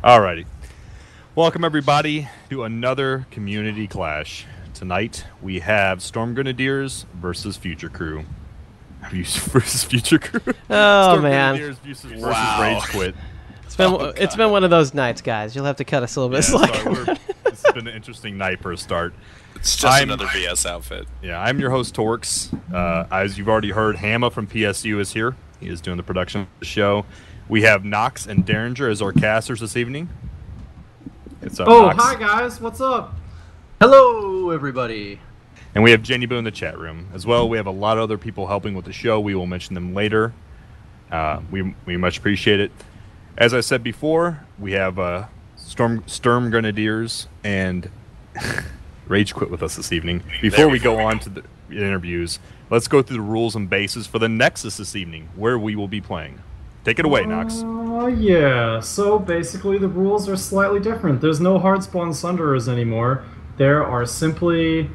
Alrighty. Welcome everybody to another community clash. Tonight we have Storm Grenadiers versus Future Crew. Versus Future Crew? Oh Storm man. Grenadiers versus Rage Quit. It's been one of those nights, guys. You'll have to cut us a little bit slack. This has been an interesting night for a start. It's just another VS outfit. Yeah, I'm your host, Torx. As you've already heard, Hamma from PSU is here. He is doing the production of the show. We have Nox and Derringer as our casters this evening. What's up, Nox? Hi guys, what's up? Hello, everybody. And we have Jenny Boo in the chat room. As well, we have a lot of other people helping with the show. We will mention them later. We much appreciate it. As I said before, we have Storm Grenadiers and Rage Quit with us this evening. Before we go on to the interviews, let's go through the rules and bases for the Nexus this evening, where we will be playing. Take it away, Nox. Yeah, so basically the rules are slightly different. There's no hard spawn Sunderers anymore. There are simply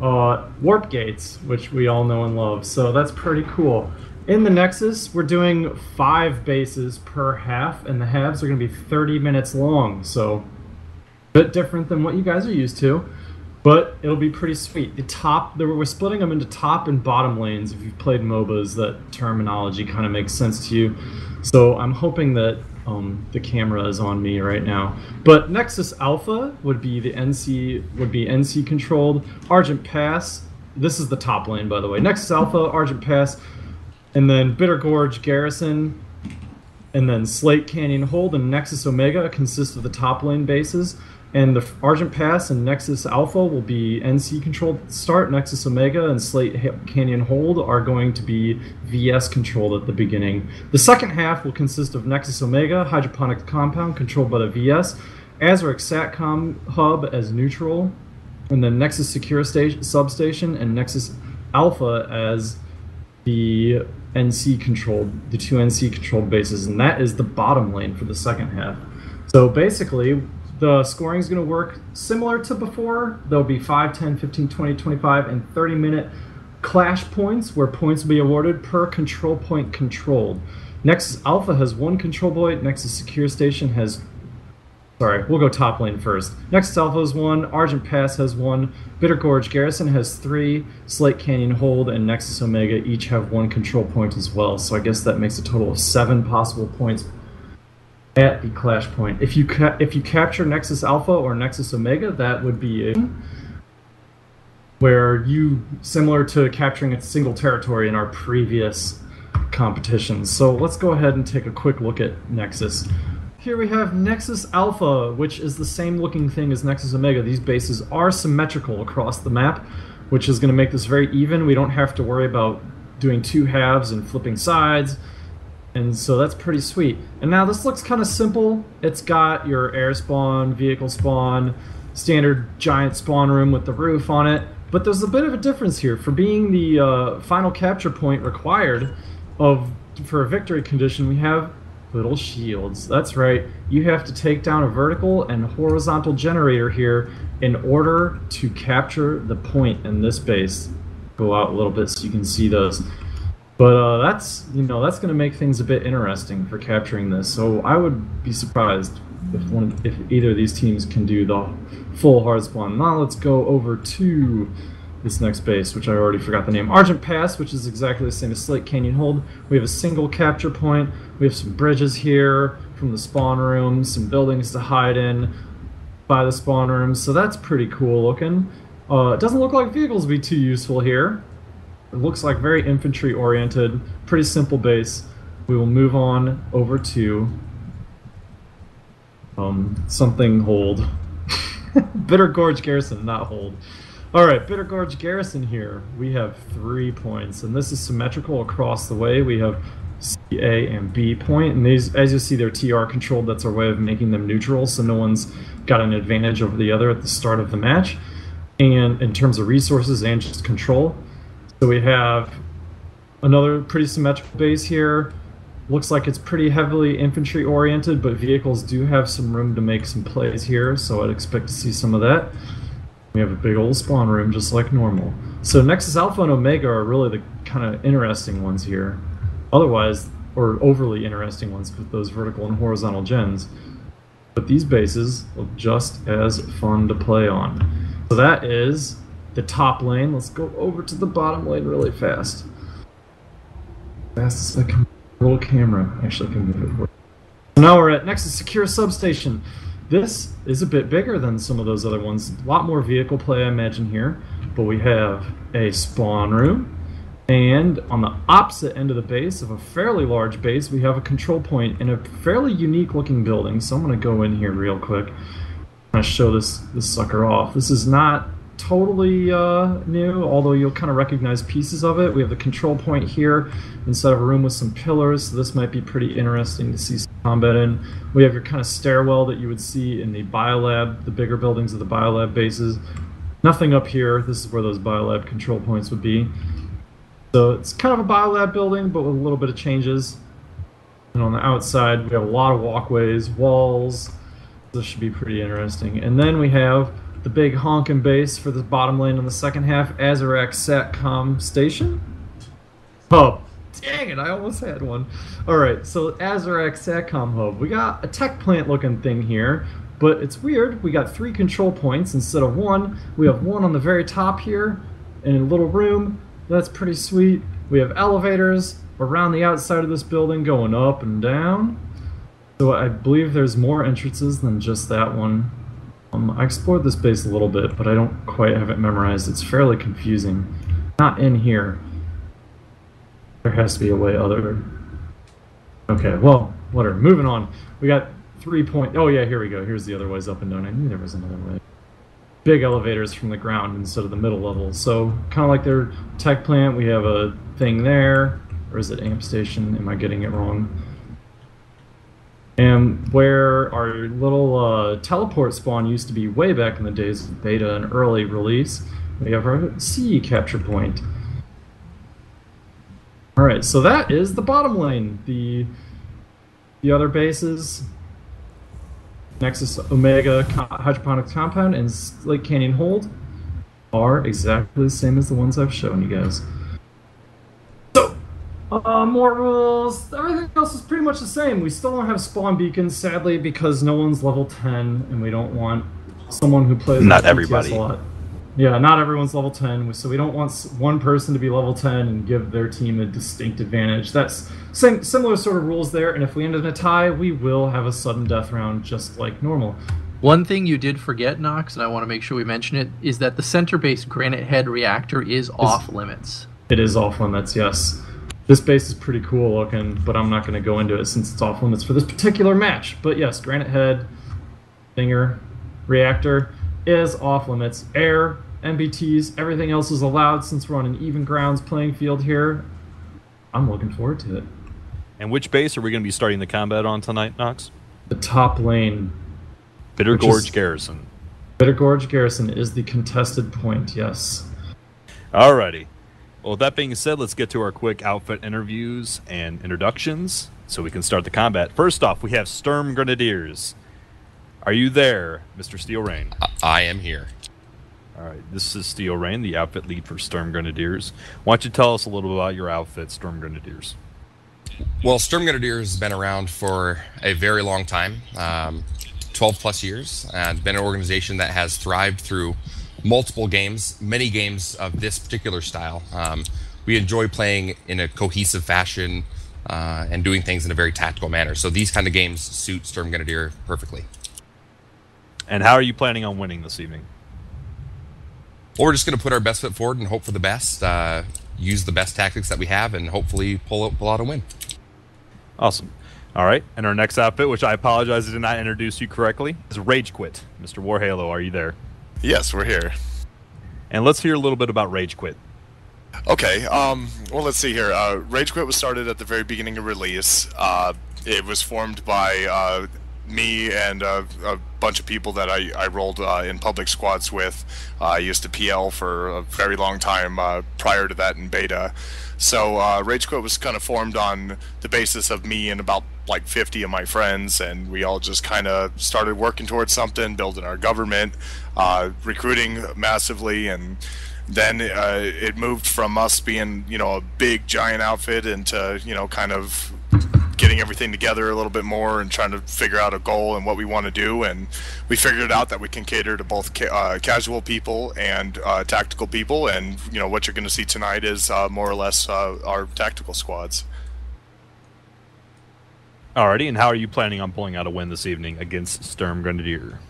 warp gates, which we all know and love, so that's pretty cool. In the Nexus, we're doing 5 bases per half, and the halves are going to be 30 minutes long, so a bit different than what you guys are used to, but it'll be pretty sweet. We're splitting them into top and bottom lanes. If you've played MOBAs, that terminology kind of makes sense to you. So I'm hoping that the camera is on me right now. But Nexus Alpha would be NC controlled. Argent Pass, this is the top lane by the way. Nexus Alpha, Argent Pass, and then Bitter Gorge Garrison, and then Slate Canyon Hold and Nexus Omega consist of the top lane bases. And the Argent Pass and Nexus Alpha will be NC controlled at the start. Nexus Omega and Slate Canyon Hold are going to be VS controlled at the beginning. The second half will consist of Nexus Omega, Hydroponic Compound controlled by the VS, Azaric Satcom Hub as neutral, and then Nexus Secure Substation and Nexus Alpha as the NC controlled, the 2 NC controlled bases, and that is the bottom lane for the second half. So basically, the scoring is going to work similar to before. There'll be 5, 10, 15, 20, 25, and 30-minute clash points where points will be awarded per control point controlled. Nexus Alpha has 1 control point. Nexus Secure Station has... Sorry, we'll go top lane first. Nexus Alpha has 1. Argent Pass has 1. Bitter Gorge Garrison has 3. Slate Canyon Hold and Nexus Omega each have 1 control point as well. So I guess that makes a total of 7 possible points at the clash point. If you capture Nexus Alpha or Nexus Omega, that would be a where you, similar to capturing a single territory in our previous competitions. So let's go ahead and take a quick look at Nexus. Here we have Nexus Alpha, which is the same looking thing as Nexus Omega. These bases are symmetrical across the map, which is going to make this very even. We don't have to worry about doing 2 halves and flipping sides. And so that's pretty sweet. And now this looks kind of simple. It's got your air spawn, vehicle spawn, standard giant spawn room with the roof on it. But there's a bit of a difference here. For being the final capture point required for a victory condition, we have little shields. That's right. You have to take down a vertical and horizontal generator here in order to capture the point in this base. Go out a little bit so you can see those. But that's going to make things a bit interesting for capturing this. So I would be surprised if either of these teams can do the full hard spawn. Now let's go over to this next base, which I already forgot the name. Argent Pass, which is exactly the same as Slate Canyon Hold. We have a single capture point. We have some bridges here from the spawn room, some buildings to hide in by the spawn rooms. So that's pretty cool looking. It doesn't look like vehicles would be too useful here. It looks like very infantry-oriented, pretty simple base. We will move on over to something Hold. Bitter Gorge Garrison, not Hold. Alright, Bitter Gorge Garrison here. We have 3 points, and this is symmetrical across the way. We have C, A, and B point, and these, as you see, they're TR controlled. That's our way of making them neutral, so no one's got an advantage over the other at the start of the match. And in terms of resources and just control. So we have another pretty symmetrical base here. Looks like it's pretty heavily infantry oriented, but vehicles do have some room to make some plays here, so I'd expect to see some of that. We have a big old spawn room just like normal. So Nexus Alpha and Omega are really the kind of interesting ones here. Otherwise, or overly interesting ones with those vertical and horizontal gens. but these bases look just as fun to play on. So that is the top lane. Let's go over to the bottom lane really fast. Fast as I can. Little camera. Actually, I can move it. So now we're at Nexus Secure Substation. This is a bit bigger than some of those other ones. A lot more vehicle play, I imagine, here. But we have a spawn room. And on the opposite end of the base, of a fairly large base, we have a control point in a fairly unique looking building. So I'm going to go in here real quick. I'm going to show this sucker off. This is not totally new, although you'll kind of recognize pieces of it. We have the control point here instead of a room with some pillars, so this might be pretty interesting to see some combat in. We have your kind of stairwell that you would see in the biolab, the bigger buildings of the biolab bases. Nothing up here. This is where those biolab control points would be. So it's kind of a biolab building, but with a little bit of changes. And on the outside, we have a lot of walkways, walls. This should be pretty interesting. And then we have the big honkin' base for the bottom lane on the second half, Azarak Satcom Station. Oh, dang it, I almost had one. Alright, so Azarak Satcom Hub. We got a tech plant looking thing here, but it's weird. We got 3 control points instead of 1. We have one on the very top here in a little room. That's pretty sweet. We have elevators around the outside of this building going up and down. So I believe there's more entrances than just that one. I explored this base a little bit, but I don't quite have it memorized. It's fairly confusing. Not in here. There has to be a way other. Okay, well, whatever. Moving on. We got 3 point. Oh yeah, here we go. Here's the other ways up and down. I knew there was another way. Big elevators from the ground instead of the middle level. So kind of like their tech plant, we have a thing there. Or is it amp station? Am I getting it wrong? And where our little teleport spawn used to be way back in the days of beta and early release, we have our sea capture point. Alright, so that is the bottom lane. The other bases, Nexus Omega Hydroponics Compound and Lake Canyon Hold, are exactly the same as the ones I've shown you guys. More rules. Everything else is pretty much the same. We still don't have spawn beacons, sadly, because no one's level 10, and we don't want someone who plays not everybody a lot. Yeah, not everyone's level 10, so we don't want one person to be level 10 and give their team a distinct advantage. That's similar sort of rules there, and if we end in a tie, we will have a sudden death round just like normal. One thing you did forget, Nox, and I want to make sure we mention it, is that the center-based Granite Head reactor is off limits. It is off limits, yes. This base is pretty cool looking, but I'm not going to go into it since it's off limits for this particular match. But yes, Granite Head, Stinger, Reactor is off limits. Air, MBTs, everything else is allowed since we're on an even grounds playing field here. I'm looking forward to it. And which base are we going to be starting the combat on tonight, Nox? The top lane. Bitter Gorge Garrison. Bitter Gorge Garrison is the contested point, yes. Alrighty. Well, with that being said, let's get to our quick outfit interviews and introductions so we can start the combat. First off, we have Sturm Grenadiers. Are you there, Mr. Steel Rain? I am here. All right, this is Steel Rain, the outfit lead for Sturm Grenadiers. Why don't you tell us a little bit about your outfit, Sturm Grenadiers? Well, Sturm Grenadiers has been around for a very long time, 12 plus years, and been an organization that has thrived through multiple games, many games of this particular style. We enjoy playing in a cohesive fashion and doing things in a very tactical manner. So these kind of games suit Sturm Grenadier perfectly. And how are you planning on winning this evening? Well, we're just going to put our best foot forward and hope for the best, use the best tactics that we have, and hopefully pull out a win. Awesome. All right, and our next outfit, which I apologize I did not introduce you correctly, is Rage Quit. Mr. Warhalo, are you there? Yes, we're here. And let's hear a little bit about Rage Quit. Okay, well, let's see here. Rage Quit was started at the very beginning of release. It was formed by me and a bunch of people that I rolled in public squads with. I used to PL for a very long time prior to that in beta. So Rage Quit was kind of formed on the basis of me and about like 50 of my friends, and we all just kind of started working towards something, building our government, recruiting massively, and then it moved from us being, you know, a big giant outfit into, you know, kind of getting everything together a little bit more and trying to figure out a goal and what we want to do. And we figured out that we can cater to both casual people and tactical people. And what you're going to see tonight is more or less our tactical squads. Alrighty, and how are you planning on pulling out a win this evening against Sturm Grenadier?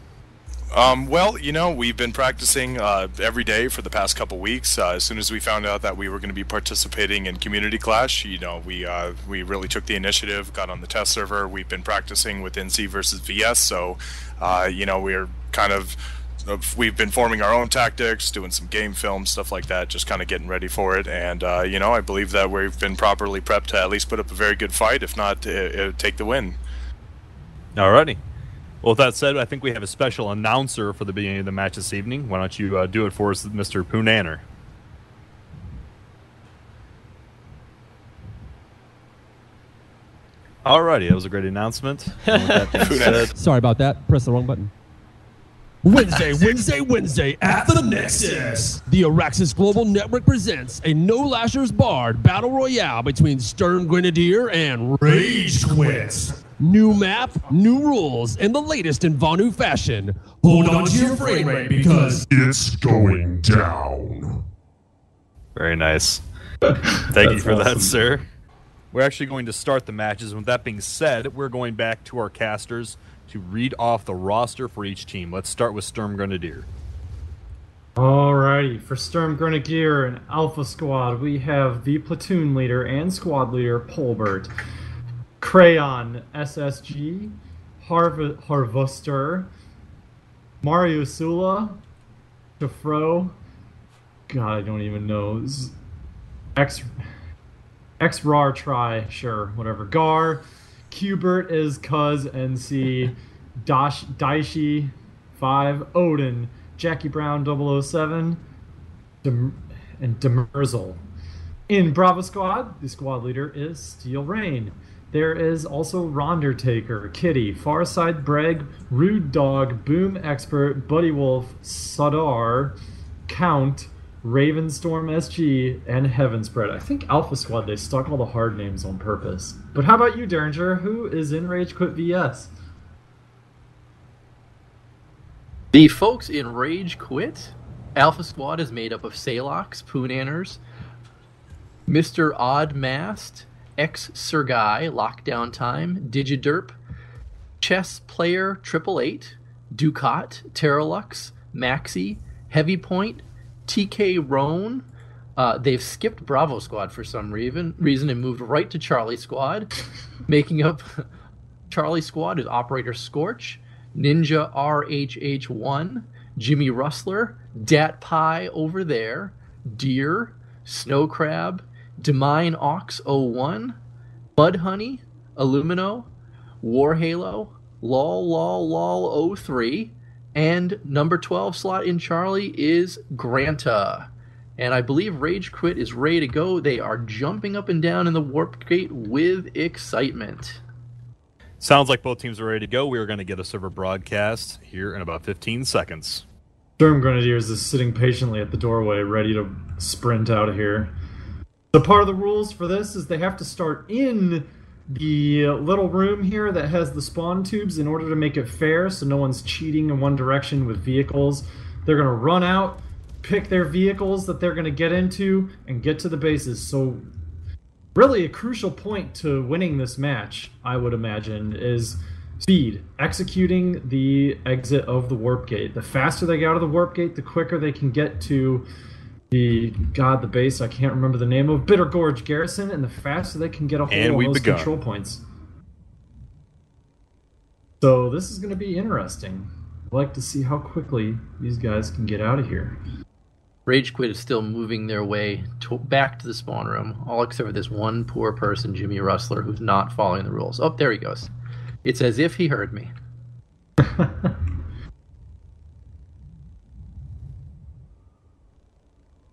Well, we've been practicing every day for the past couple weeks. As soon as we found out that we were going to be participating in Community Clash, we really took the initiative, got on the test server. We've been practicing with NC versus VS, so we're we've been forming our own tactics, doing some game film, stuff like that, just kind of getting ready for it. And I believe that we've been properly prepped to at least put up a very good fight, if not take the win. Alrighty. Well, with that said, I think we have a special announcer for the beginning of the match this evening. Why don't you do it for us, Mr. Poonaner? Alrighty, that was a great announcement. And with that being said, Sorry about that. Press the wrong button. Wednesday at the Nexus. The Araxis Global Network presents a No Lashers Barred Battle Royale between Sturm Grenadier and Rage Quit. New map, new rules, and the latest in Vonu fashion. Hold on to your frame rate because it's going down. very nice. Thank you for that, sir. We're actually going to start the matches. And with that being said, we're going back to our casters to read off the roster for each team. Let's start with Sturm Grenadier. Alrighty, for Sturm Grenadier and Alpha Squad, we have the platoon leader and squad leader, Polbert. Crayon, SSG, Harvuster, Mario Sula, Jafro, God, I don't even know, X-Rar Try, sure, whatever, Gar, Qbert is Cuz NC, Daishi 5, Odin, Jackie Brown 007, and Demerzel. In Bravo Squad, the squad leader is Steel Rain. There is also Rondertaker, Kitty, Farside Breg, Rude Dog, Boom Expert, Buddy Wolf, Sadar, Count, Ravenstorm SG, and Heaven Spread. I think Alpha Squad, they stuck all the hard names on purpose. But how about you, Derringer? Who is in Rage Quit VS? The folks in Rage Quit, Alpha Squad is made up of Salox, Poonanners, Mr. Odd Mast, X-Serguy, Lockdown Time, Digiderp, Chess Player 888, Ducat, Terralux, Maxi, Heavy Point, TK Roan. They've skipped Bravo Squad for some reason and moved right to Charlie Squad. Making up Charlie Squad is Operator Scorch, Ninja RHH1, Jimmy Rustler, Dat Pie over there, Deer, Snow Crab, Demine Ox 01, Bud Honey, Illumino, War Halo, Lol 03, and number 12 slot in Charlie is Granta. And I believe Rage Quit is ready to go. They are jumping up and down in the Warp Gate with excitement. Sounds like both teams are ready to go. We are going to get a server broadcast here in about 15 seconds. Sturm Grenadiers is sitting patiently at the doorway, ready to sprint out of here. The part of the rules for this is they have to start in the little room here that has the spawn tubes in order to make it fair, so no one's cheating in one direction with vehicles. They're going to run out, pick their vehicles that they're going to get into, and get to the bases. So really a crucial point to winning this match, I would imagine, is speed, executing the exit of the warp gate. The faster they get out of the warp gate, the quicker they can get to the base I can't remember the name of, Bitter Gorge Garrison, and the faster they can get a hold of those control points. So this is going to be interesting. I'd like to see how quickly these guys can get out of here. Rage Quit is still moving their way back to the spawn room, all except for this one poor person, Jimmy Rustler, who's not following the rules. Oh, there he goes. It's as if he heard me.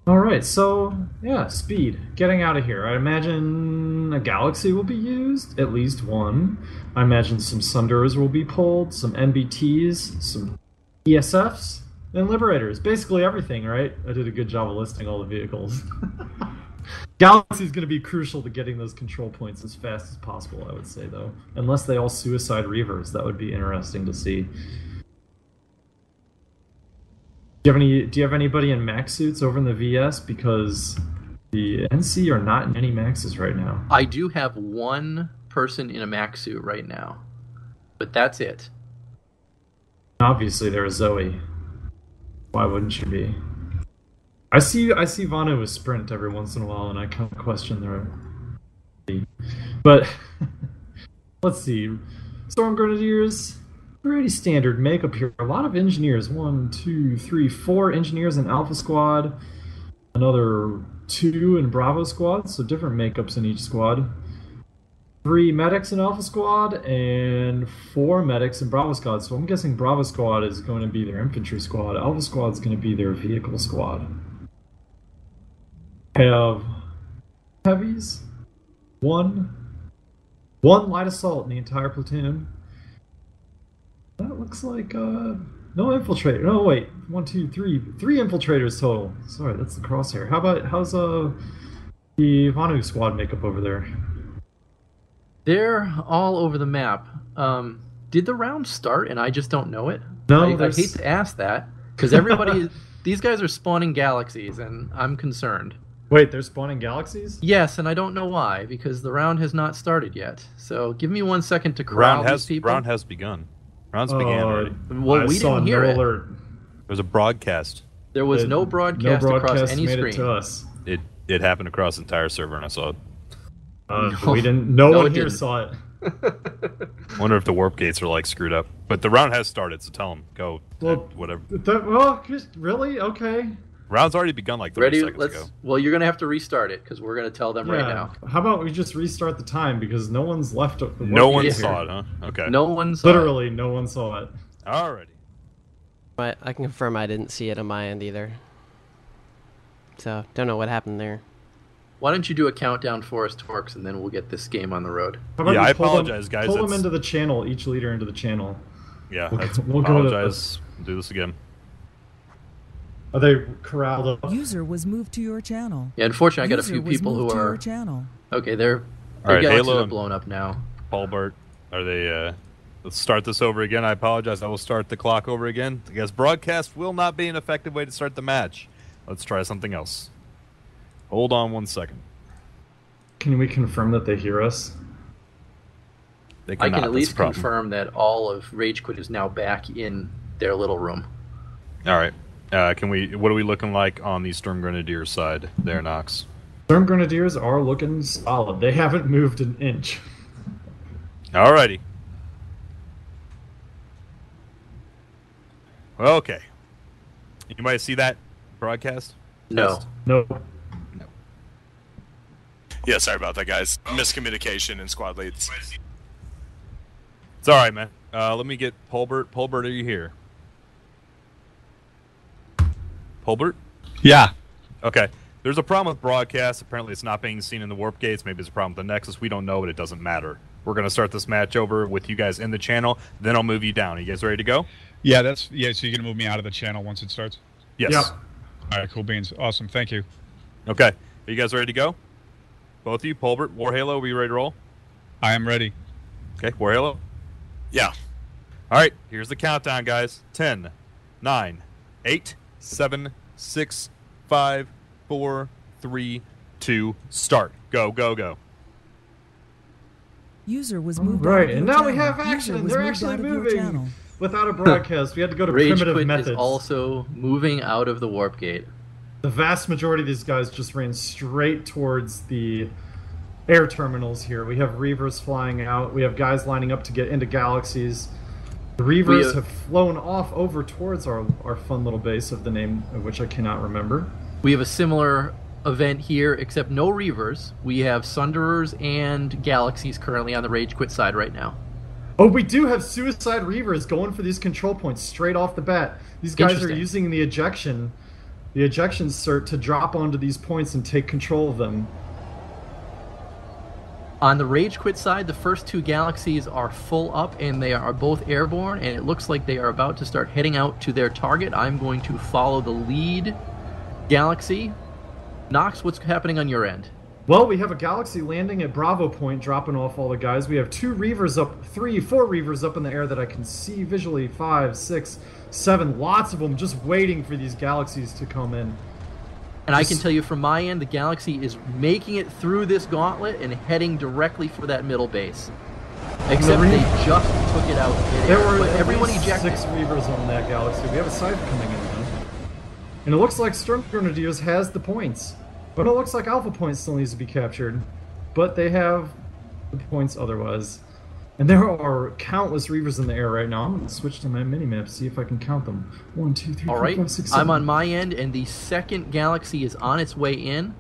Alright, so, yeah, speed. Getting out of here. I imagine a Galaxy will be used, at least one. I imagine some Sunders will be pulled, some NBTs, some ESFs, and Liberators. Basically everything, right? I did a good job of listing all the vehicles. Galaxy is going to be crucial to getting those control points as fast as possible, I would say, though. Unless they all suicide Reavers, that would be interesting to see. Do you have anybody in max suits over in the VS? Because the NC are not in any maxes right now. I do have one person in a max suit right now, but that's it. Obviously, there's Zoe. Why wouldn't she be? I see Vanu with Sprint every once in a while, and I kind of question their... But, let's see. Storm Grenadiers, pretty standard makeup here. A lot of engineers. 1, 2, 3, 4 engineers in Alpha Squad. Another 2 in Bravo Squad, so different makeups in each squad. 3 medics in Alpha Squad, and 4 medics in Bravo Squad. So I'm guessing Bravo Squad is going to be their infantry squad. Alpha Squad is going to be their vehicle squad. Have heavies, one light assault in the entire platoon. That looks like no infiltrator. No, wait, 1, 2, 3 infiltrators total. Sorry, that's the crosshair. How's the Vanu squad makeup over there? They're all over the map. Did the round start and I just don't know it? No, I hate to ask that because everybody, these guys are spawning galaxies, and I'm concerned. Wait, they're spawning galaxies? Yes, and I don't know why, because the round has not started yet. So give me 1 second to corral these people. Round has begun. Rounds began already. Well, we didn't hear it. Alert. There was a broadcast. There was no broadcast across any made screen. It to us. It happened across the entire server, and I saw it. We didn't. No one here saw it. Wonder if the warp gates are like screwed up. But the round has started, so tell them go. Well, whatever. Really? Okay. Round's already begun like 30 seconds ago. Well, you're gonna have to restart it because we're gonna tell them right now. How about we just restart the time because no one's left. No one saw it, huh? Okay. No one saw Literally, no one saw it. Alrighty. But I can confirm I didn't see it on my end either. So don't know what happened there. Why don't you do a countdown for us, Torx, and then we'll get this game on the road. Yeah, I apologize, guys. Pull them into the channel, each leader into the channel. Yeah, we'll apologize. Do this again. Are they corralled up? User was moved to your channel. Yeah, unfortunately, I got a few people who are... Channel. Okay, their right, galaxies Halo are blown up now. Paulbert, are they... Let's start this over again. I apologize. I will start the clock over again. I guess broadcast will not be an effective way to start the match. Let's try something else. Hold on 1 second. Can we confirm that they hear us? They I can at least confirm that all of Rage Quit is now back in their little room. All right. What are we looking like on the Storm Grenadiers side there, Nox? Storm Grenadiers are looking solid. They haven't moved an inch. Alrighty. Okay. Anybody see that broadcast? No. No. Yeah, sorry about that, guys. Miscommunication in squad leads. It's all right, man. Let me get Paulbert. Paulbert, are you here? Paulbert? Yeah. Okay. There's a problem with broadcast. Apparently, it's not being seen in the warp gates. Maybe it's a problem with the Nexus. We don't know, but it doesn't matter. We're going to start this match over with you guys in the channel. Then I'll move you down. Are you guys ready to go? Yeah, so you're going to move me out of the channel once it starts? Yes. Yep. All right, cool beans. Awesome. Thank you. Okay. Are you guys ready to go? Both of you, Paulbert, Warhalo, are you ready to roll? I am ready. Okay, Warhalo? Yeah. All right, here's the countdown, guys. 10, 9, 8, 7, 6, 5, 4, 3, 2, start. Go, go, go. User was moved Right, out of and your now we channel. have action. User was They're moved actually out of your moving channel. without a broadcast. We had to go to Rage primitive Quit methods. is also moving out of the warp gate. The vast majority of these guys just ran straight towards the air terminals here. We have Reavers flying out. We have guys lining up to get into galaxies. The Reavers have flown off over towards our fun little base of the name of which I cannot remember. We have a similar event here, except no Reavers. We have Sunderers and Galaxies currently on the Rage Quit side right now. Oh, we do have Suicide Reavers going for these control points straight off the bat. These guys are using the ejection cert to drop onto these points and take control of them. On the Rage Quit side, the first two Galaxies are full up and they are both airborne, and it looks like they are about to start heading out to their target. I'm going to follow the lead Galaxy. Nox, what's happening on your end? Well, we have a Galaxy landing at Bravo Point, dropping off all the guys. We have 2 Reavers up, 3, 4 Reavers up in the air that I can see visually. 5, 6, 7, lots of them just waiting for these Galaxies to come in. And I can tell you from my end, the Galaxy is making it through this gauntlet and heading directly for that middle base. Except they just took it out. There were but everyone at least ejected. 6 Reavers on that Galaxy. We have a Scythe coming in now. And it looks like Storm Grenadiers has the points. But it looks like Alpha Point still needs to be captured. But they have the points otherwise. And there are countless Reavers in the air right now. I'm going to switch to my minimap, see if I can count them. 1, 2, 3, 4, 5, 6, 7. I'm on my end, and the second Galaxy is on its way in.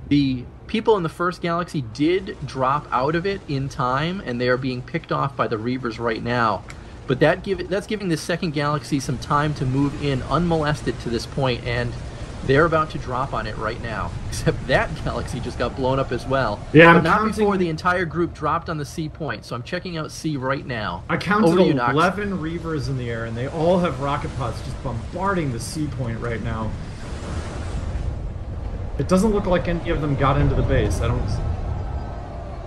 The people in the first Galaxy did drop out of it in time, and they are being picked off by the Reavers right now. But that's giving the second Galaxy some time to move in unmolested to this point, and they're about to drop on it right now. Except that Galaxy just got blown up as well. Yeah, but not before the entire group dropped on the C point, so I'm checking out C right now. I counted 11 Reavers in the air, and they all have rocket pods just bombarding the C point right now. It doesn't look like any of them got into the base.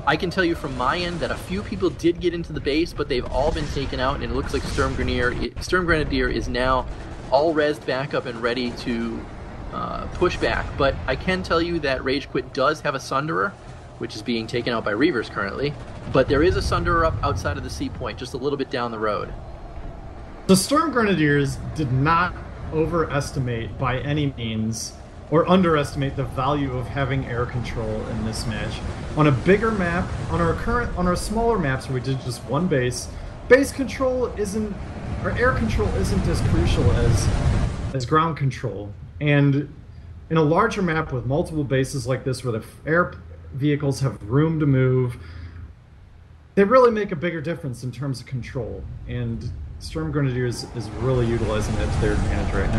I can tell you from my end that a few people did get into the base, but they've all been taken out, and it looks like Sturm Grenadier is now all rezzed back up and ready to push back. But I can tell you that Rage Quit does have a Sunderer, which is being taken out by Reavers currently, but there is a Sunderer up outside of the C point, just a little bit down the road. The Storm Grenadiers did not overestimate by any means or underestimate the value of having air control in this match. On a bigger map, on our smaller maps where we did just one base control isn't, or air control isn't as crucial as ground control. And in a larger map with multiple bases like this, where the air vehicles have room to move, they really make a bigger difference in terms of control. And Storm Grenadiers is really utilizing that to their advantage right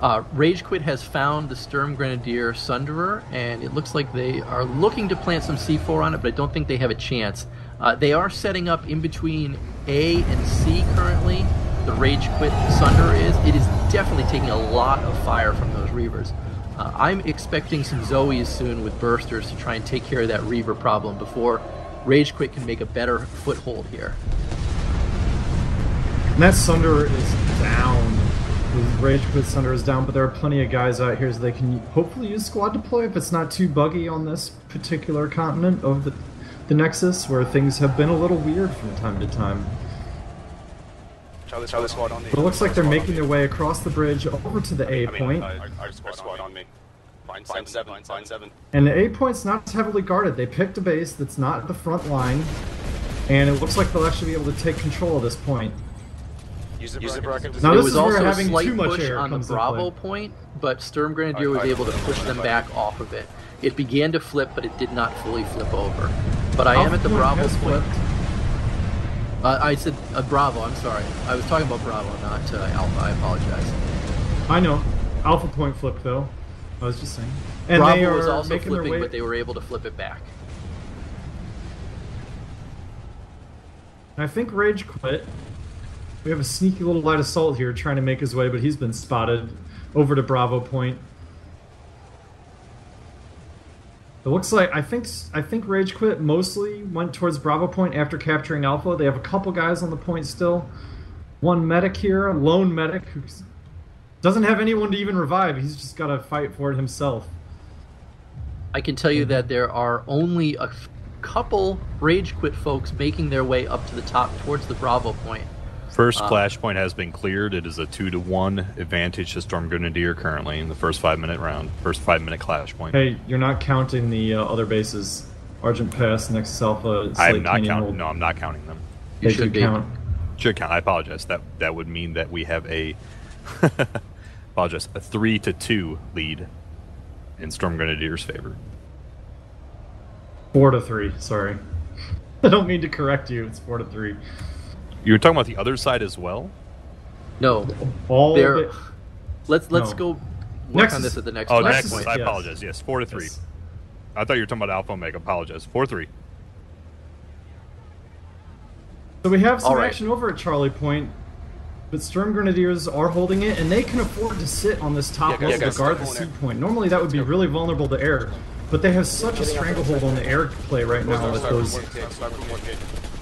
now. Rage Quit has found the Sturm Grenadier Sunderer, and it looks like they are looking to plant some C4 on it, but I don't think they have a chance. They are setting up in between A and C currently. The Rage Quit Sunderer is. It is definitely taking a lot of fire from those Reavers. I'm expecting some Zoes soon with Bursters to try and take care of that Reaver problem before Rage Quit can make a better foothold here. And that Sunderer is down. The Rage Quit Sunderer is down, but there are plenty of guys out here so they can hopefully use squad deploy if it's not too buggy on this particular continent of the Nexus, where things have been a little weird from time to time. Charlie squad on me. But it looks like they're making their way across the bridge over to the A point. I squad on me. Find seven. And the A point's not heavily guarded. They picked a base that's not at the front line, and it looks like they'll actually be able to take control of this point. Use the bracket. Now, There this was is where also a having slight too much push air on the comes into Bravo play. point, but Sturm Grenadier was able to push them back off of it. It began to flip, but it did not fully flip over. But I am at the Bravo point. I said Bravo, I'm sorry. I was talking about Bravo, not Alpha. I apologize. I know. Alpha point flipped, though. I was just saying. And Bravo they are was also making their flipping, way... but they were able to flip it back. I think Rage Quit. We have a sneaky little light assault here trying to make his way, but he's been spotted over to Bravo Point. It looks like I think Rage Quit mostly went towards Bravo Point after capturing Alpha. They have a couple guys on the point still. One medic here, a lone medic who doesn't have anyone to even revive. He's just got to fight for it himself. I can tell you that there are only a couple Rage Quit folks making their way up to the top towards the Bravo Point. First clash point has been cleared. It is a 2-1 advantage to Storm Grenadier currently in the first 5-minute round. First 5-minute clash point. Hey, you're not counting the other bases. Argent Pass, Nexus Alpha, I'm not counting. No, I'm not counting them. They should count. Should count. I apologize. That would mean that we have a apologize, a 3-2 lead in Storm Grenadier's favor. 4-3. Sorry, I don't mean to correct you. It's 4-3. You were talking about the other side as well? No. Let's go work Nexus. on this at the next Oh, clash Nexus. point. I apologize. Yes, 4-3. Yes. I thought you were talking about Alpha Omega. Apologize. 4-3. So we have some All right. action over at Charlie Point. But Sturm Grenadiers are holding it, and they can afford to sit on this top level to guard the seed point. Normally that would be really vulnerable to air, but they have such a stranglehold on the air play right now with those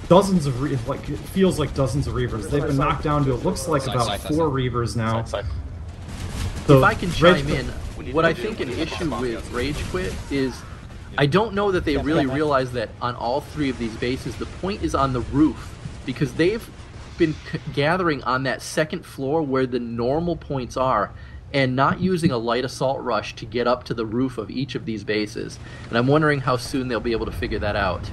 dozens of, it feels like dozens of Reavers. They've been knocked down to, it looks like about 4 Reavers now. So if I can chime in, what I think an issue with Rage Quit is, I don't know that they really realize that on all 3 of these bases, the point is on the roof, because they've been gathering on that second floor where the normal points are, and not using a light assault rush to get up to the roof of each of these bases. And I'm wondering how soon they'll be able to figure that out.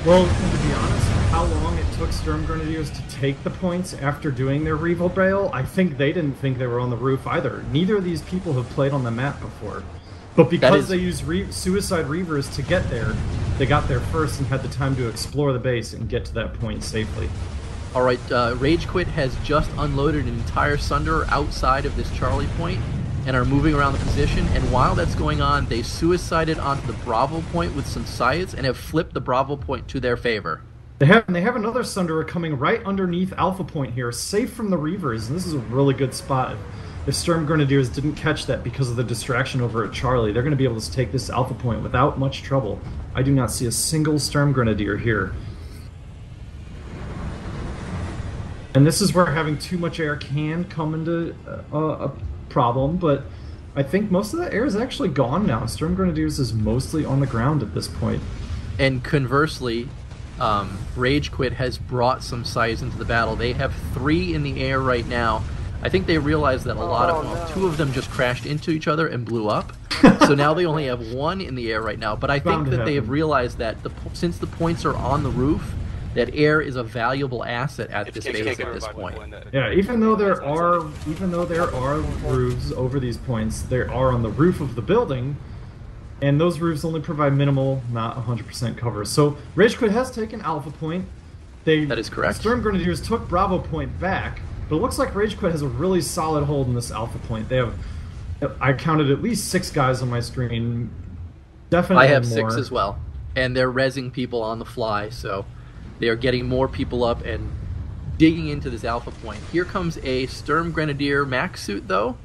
Well, to be honest, how long it took Sturm Grenadiers to take the points after doing their Revo Rail, I think they didn't think they were on the roof either. Neither of these people have played on the map before. But because they used Suicide Reavers to get there, they got there first and had the time to explore the base and get to that point safely. Alright, Rage Quit has just unloaded an entire Sunderer outside of this Charlie point and are moving around the position, and while that's going on, they suicided onto the Bravo point with some scythes and have flipped the Bravo point to their favor. They have another Sunderer coming right underneath Alpha Point here, safe from the Reavers, and this is a really good spot. If Sturm Grenadiers didn't catch that because of the distraction over at Charlie, they're going to be able to take this Alpha Point without much trouble. I do not see a single Sturm Grenadier here. And this is where having too much air can come into a problem, but I think most of that air is actually gone now. Sturm Grenadiers is mostly on the ground at this point. And conversely, Rage Quit has brought some size into the battle. They have 3 in the air right now. I think they realized that a lot of them, 2 of them just crashed into each other and blew up. So now they only have 1 in the air right now. But I think that they have realized that since the points are on the roof, that air is a valuable asset at this base at this point. Yeah, even though there are roofs over these points, they are on the roof of the building, and those roofs only provide minimal, not 100% cover. So Rage Quit has taken Alpha Point. That is correct. Sturm Grenadiers took Bravo Point back, but it looks like Rage Quit has a really solid hold in this Alpha Point. They have, I counted at least 6 guys on my screen. Definitely I have more. 6 as well, and they're rezzing people on the fly, so they are getting more people up and digging into this Alpha Point. Here comes a Sturm Grenadier max suit, though.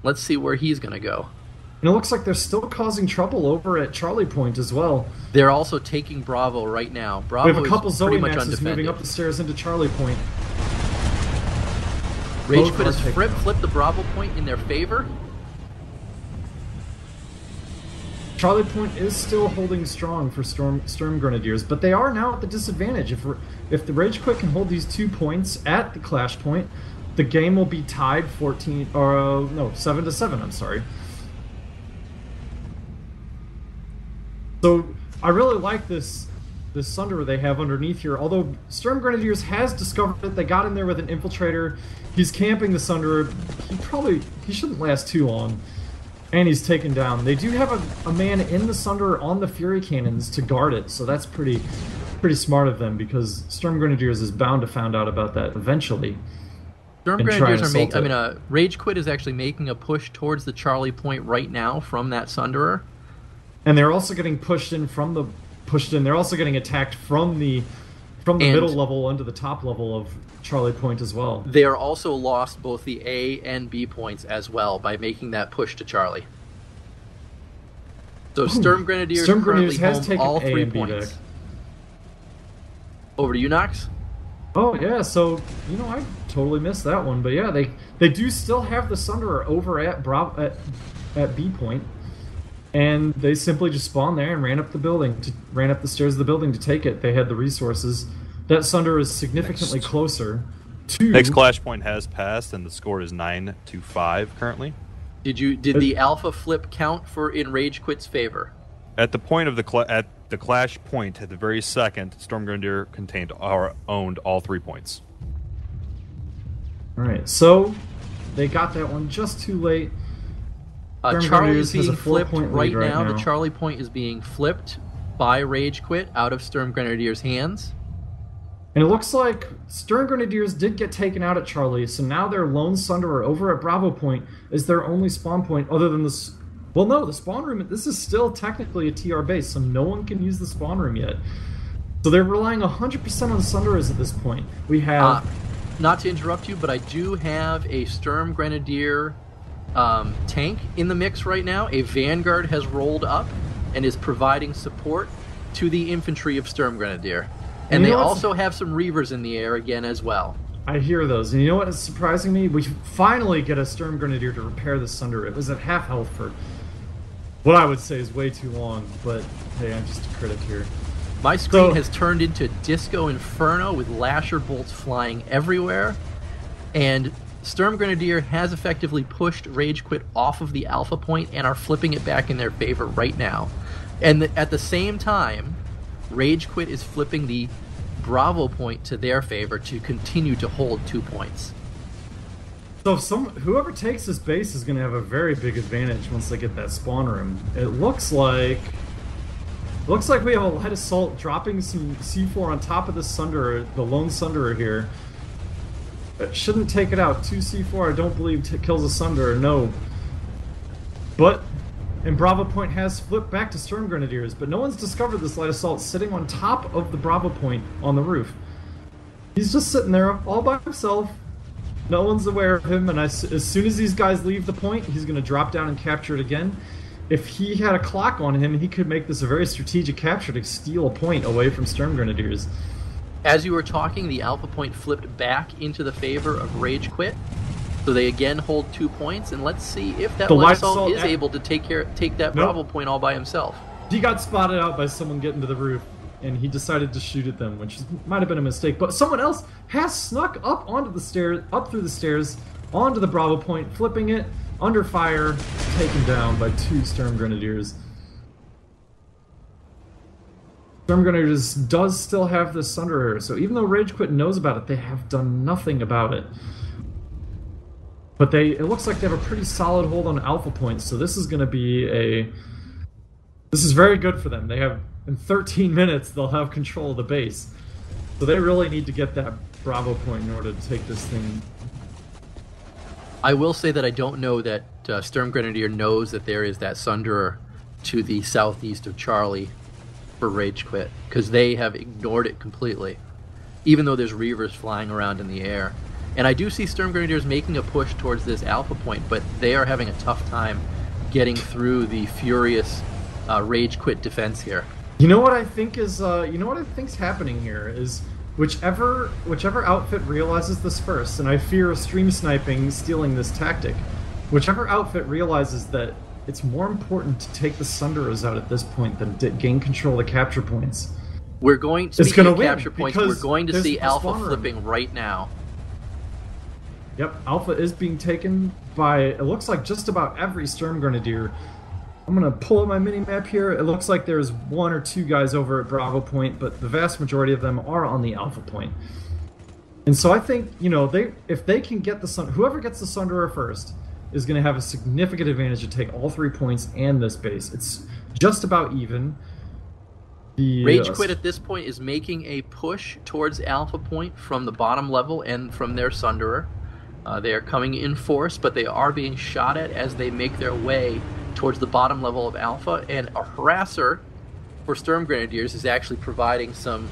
Let's see where he's going to go. And it looks like they're still causing trouble over at Charlie Point as well. They're also taking Bravo right now. Bravo we have a couple is Zoe pretty much Maxes undefended. moving up the stairs into Charlie Point. Rage Quit has flipped the Bravo Point in their favor. Charlie Point is still holding strong for Sturm Grenadiers, but they are now at the disadvantage. If the Rage Quit can hold these 2 points at the Clash Point, the game will be tied 7-7. I'm sorry. So I really like this Sunderer they have underneath here. Although Sturm Grenadiers has discovered it, they got in there with an infiltrator. He's camping the Sunderer. He shouldn't last too long. And he's taken down. They do have a man in the Sunderer on the Fury Cannons to guard it, so that's pretty smart of them, because Sturm Grenadiers is bound to find out about that eventually. Sturm Grenadiers are Rage Quit is actually making a push towards the Charlie Point right now from that Sunderer. And they're also getting pushed in. They're also getting attacked from the middle level into the top level of Charlie Point as well. They are also lost both the A and B points as well by making that push to Charlie. So Sturm Grenadiers currently home all 3 points. Over to you, Knox. Oh yeah, so I totally missed that one, but yeah, they do still have the Sunderer over at B point. And they simply just spawned there and ran up the stairs of the building to take it. They had the resources. That Sunderer is significantly closer to... Next Clash Point has passed, and the score is 9-5 currently. Did the Alpha flip count in Rage Quit's favor? At the point of the Clash Point, at the very second, Sturm Grenadier owned all 3 points. Alright, so they got that one just too late. Charlie is being flipped right now. The Charlie Point is being flipped by Rage Quit out of Sturm Grenadier's hands. And it looks like Sturm Grenadiers did get taken out at Charlie, so now their lone Sunderer over at Bravo Point is their only spawn point other than the... Well, no, the spawn room... This is still technically a TR base, so no one can use the spawn room yet. So they're relying 100% on Sunderers at this point. We have not to interrupt you, but I do have a Sturm Grenadier tank in the mix right now. A Vanguard has rolled up and is providing support to the infantry of Sturm Grenadier. And they also have some Reavers in the air again as well. I hear those. And you know what is surprising me? We finally get a Sturm Grenadier to repair the Sunder. It was at half health for what I would say is way too long, but hey, I'm just a critic here. My screen has turned into Disco Inferno with Lasher bolts flying everywhere, and Sturm Grenadier has effectively pushed Rage Quit off of the alpha point and are flipping it back in their favor right now. And at the same time, Rage Quit is flipping the Bravo point to their favor to continue to hold 2 points. So whoever takes this base is going to have a very big advantage once they get that spawn room. It looks like we have a light assault dropping some C4 on top of the Sunderer, the lone Sunderer here. It shouldn't take it out. 2 C4 I don't believe kills a Sunderer, no. And Bravo Point has flipped back to Sturm Grenadiers, but no one's discovered this light assault sitting on top of the Bravo Point on the roof. He's just sitting there all by himself. No one's aware of him, and as soon as these guys leave the point, he's going to drop down and capture it again. If he had a clock on him, he could make this a very strategic capture to steal a point away from Sturm Grenadiers. As you were talking, the alpha point flipped back into the favor of Rage Quit. So they again hold 2 points, and let's see if that light assault is able to take that Bravo point all by himself. He got spotted out by someone getting to the roof, and he decided to shoot at them, which might have been a mistake. But someone else has snuck up onto the stairs, up through the stairs, onto the Bravo point, flipping it, under fire, taken down by 2 Sturm Grenadiers. Sturm Grenadiers does still have this Sunderer, so even though Rage Quit knows about it, they have done nothing about it. But it looks like they have a pretty solid hold on alpha points, so this is going to be this is very good for them. They have, in 13 minutes, they'll have control of the base. So they really need to get that Bravo point in order to take this thing. I will say that I don't know that Sturm Grenadier knows that there is that Sunderer to the southeast of Charlie for Rage Quit, because they have ignored it completely, even though there's Reavers flying around in the air. And I do see Sturm Grenadiers making a push towards this alpha point, but they are having a tough time getting through the furious Rage Quit defense here. You know what I think is happening here is whichever outfit realizes this first, and I fear stream sniping stealing this tactic. Whichever outfit realizes that it's more important to take the Sunderers out at this point than to gain control of the capture points. We're going to see capture points. We're going to see alpha flipping right now. Yep, alpha is being taken by, it looks like, just about every Sturm Grenadier. I'm going to pull up my mini-map here. It looks like there's 1 or 2 guys over at Bravo Point, but the vast majority of them are on the alpha point. And so I think, if they can get whoever gets the Sunderer first is going to have a significant advantage to take all 3 points and this base. It's just about even. Rage Quit at this point is making a push towards alpha point from the bottom level and from their Sunderer. They are coming in force, but they are being shot at as they make their way towards the bottom level of Alpha, and a harasser for Sturm Grenadiers is actually providing some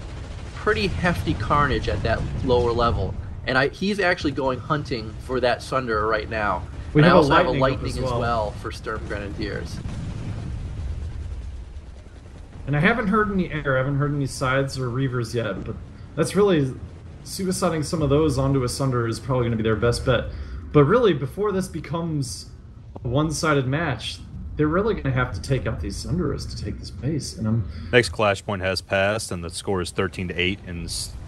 pretty hefty carnage at that lower level. And he's actually going hunting for that Sunderer right now. We also have a lightning as well for Sturm Grenadiers. And I haven't heard any air, I haven't heard any sides or reavers yet, but that's really... suiciding some of those onto a Sunderer is probably going to be their best bet. But really, before this becomes a one-sided match, they're really going to have to take out these Sunderers to take this base. And next clash point has passed, and the score is 13-8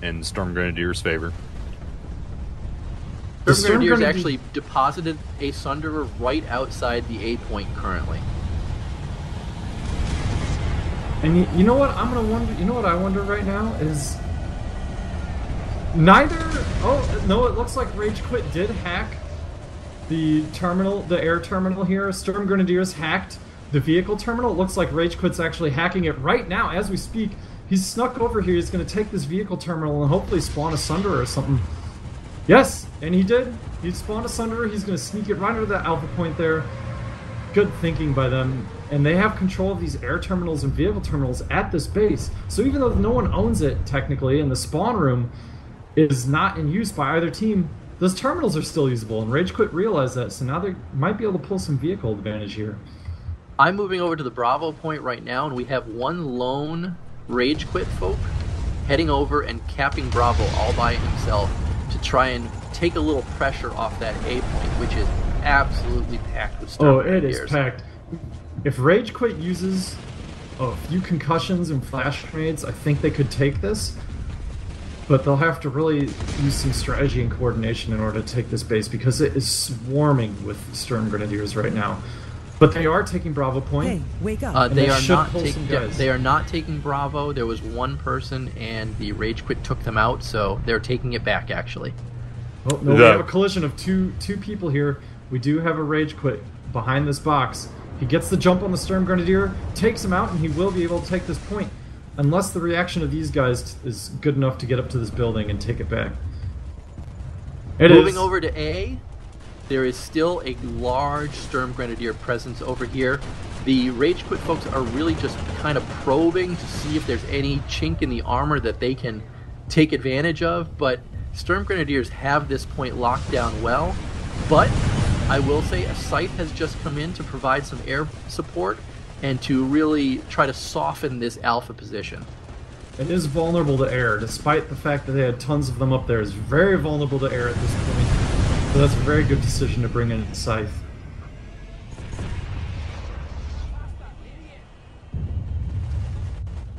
in Sturm Grenadiers' favor. Sturm Grenadiers actually deposited a Sunderer right outside the A point currently. And you know what? I'm going to wonder. You know what I wonder right now is. Oh no! It looks like Rage Quit did hack the terminal, the air terminal here. Sturm Grenadiers hacked the vehicle terminal. It looks like Rage Quit's actually hacking it right now as we speak. He's snuck over here. He's going to take this vehicle terminal and hopefully spawn a Sunderer or something. Yes, and he did. He spawned a Sunderer. He's going to sneak it right under that alpha point there. Good thinking by them. And they have control of these air terminals and vehicle terminals at this base. So even though no one owns it technically in the spawn room, is not in use by either team, those terminals are still usable, and Rage Quit realized that, so now they might be able to pull some vehicle advantage here. I'm moving over to the Bravo point right now, and we have one lone Rage Quit folk heading over and capping Bravo all by himself to try and take a little pressure off that A point, which is absolutely packed with Sturm Oh, it Grenadiers. is packed. If Rage Quit uses a few concussions and flash grenades, I think they could take this. But they'll have to really use some strategy and coordination in order to take this base because it is swarming with Sturm Grenadiers right now. But they are taking Bravo Point. Hey, wake up. They are not taking Bravo. There was one person, and the Rage Quit took them out, so they're taking it back, actually. Oh, no, we have a collision of two people here. We do have a Rage Quit behind this box. He gets the jump on the Sturm Grenadier, takes him out, and he will be able to take this point. Unless the reaction of these guys is good enough to get up to this building and take it back. Moving over to A, there is still a large Sturm Grenadier presence over here. The Rage Quit folks are really just kind of probing to see if there's any chink in the armor that they can take advantage of, but Sturm Grenadiers have this point locked down well. But I will say a Scythe has just come in to provide some air support and to really try to soften this alpha position. It is vulnerable to air, despite the fact that they had tons of them up there. It's very vulnerable to air at this point. So that's a very good decision to bring in Scythe.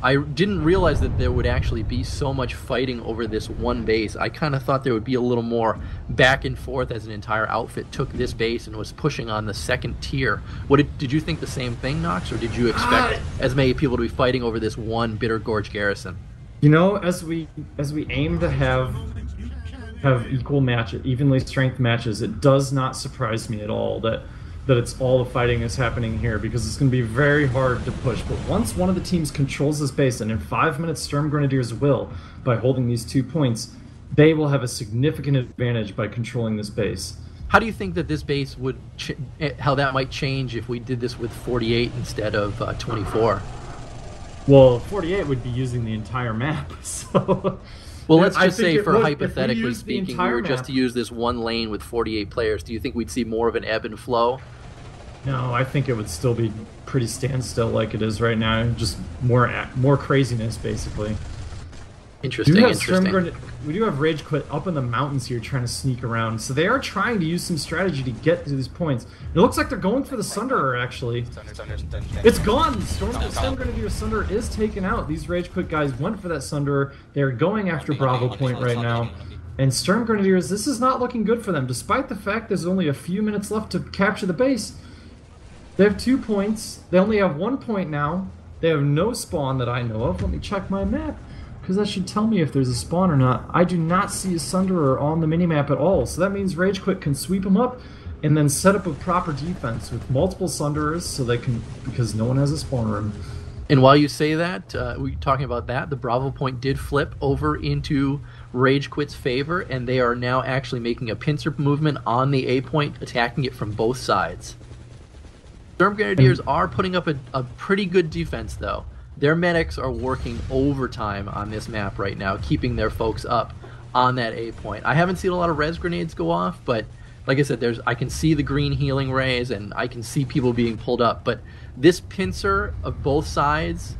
I didn't realize that there would actually be so much fighting over this one base. I kind of thought there would be a little more back and forth as an entire outfit took this base and was pushing on the second tier. Did you think the same thing, Nox, or did you expect as many people to be fighting over this one Bitter Gorge garrison? You know, as we aim to have equal matches, evenly strength matches, it does not surprise me at all that it's all the fighting is happening here, because it's going to be very hard to push. But once one of the teams controls this base, and in 5 minutes Sturm Grenadiers will, by holding these 2 points, they will have a significant advantage by controlling this base. How do you think that this base would, how that might change if we did this with 48 instead of 24? Well, 48 would be using the entire map, so... Well, let's just say, for hypothetically speaking, we were just to use this one lane with 48 players. Do you think we'd see more of an ebb and flow? No, I think it would still be pretty standstill like it is right now. Just more craziness, basically. Interesting. We do have Rage Quit up in the mountains here trying to sneak around. So they are trying to use some strategy to get to these points. It looks like they're going for the Sunderer, actually. It's gone! Sturm Grenadier Sunderer is taken out. These Rage Quit guys went for that Sunderer. They're going after Bravo Point right now. And Sturm Grenadiers, this is not looking good for them, despite the fact there's only a few minutes left to capture the base. They have 2 points. They only have 1 point now. They have no spawn that I know of. Let me check my map, because that should tell me if there's a spawn or not. I do not see a Sunderer on the minimap at all, so that means Rage Quit can sweep them up and then set up a proper defense with multiple Sunderers, so they can, because no one has a spawn room. And while you say that, we're talking about that, the Bravo Point did flip over into Rage Quit's favor, and they are now actually making a pincer movement on the A point, attacking it from both sides. Sturm Grenadiers are putting up a pretty good defense, though. Their medics are working overtime on this map right now, keeping their folks up on that A point. I haven't seen a lot of res grenades go off, but like I said, I can see the green healing rays, and I can see people being pulled up. But this pincer of both sides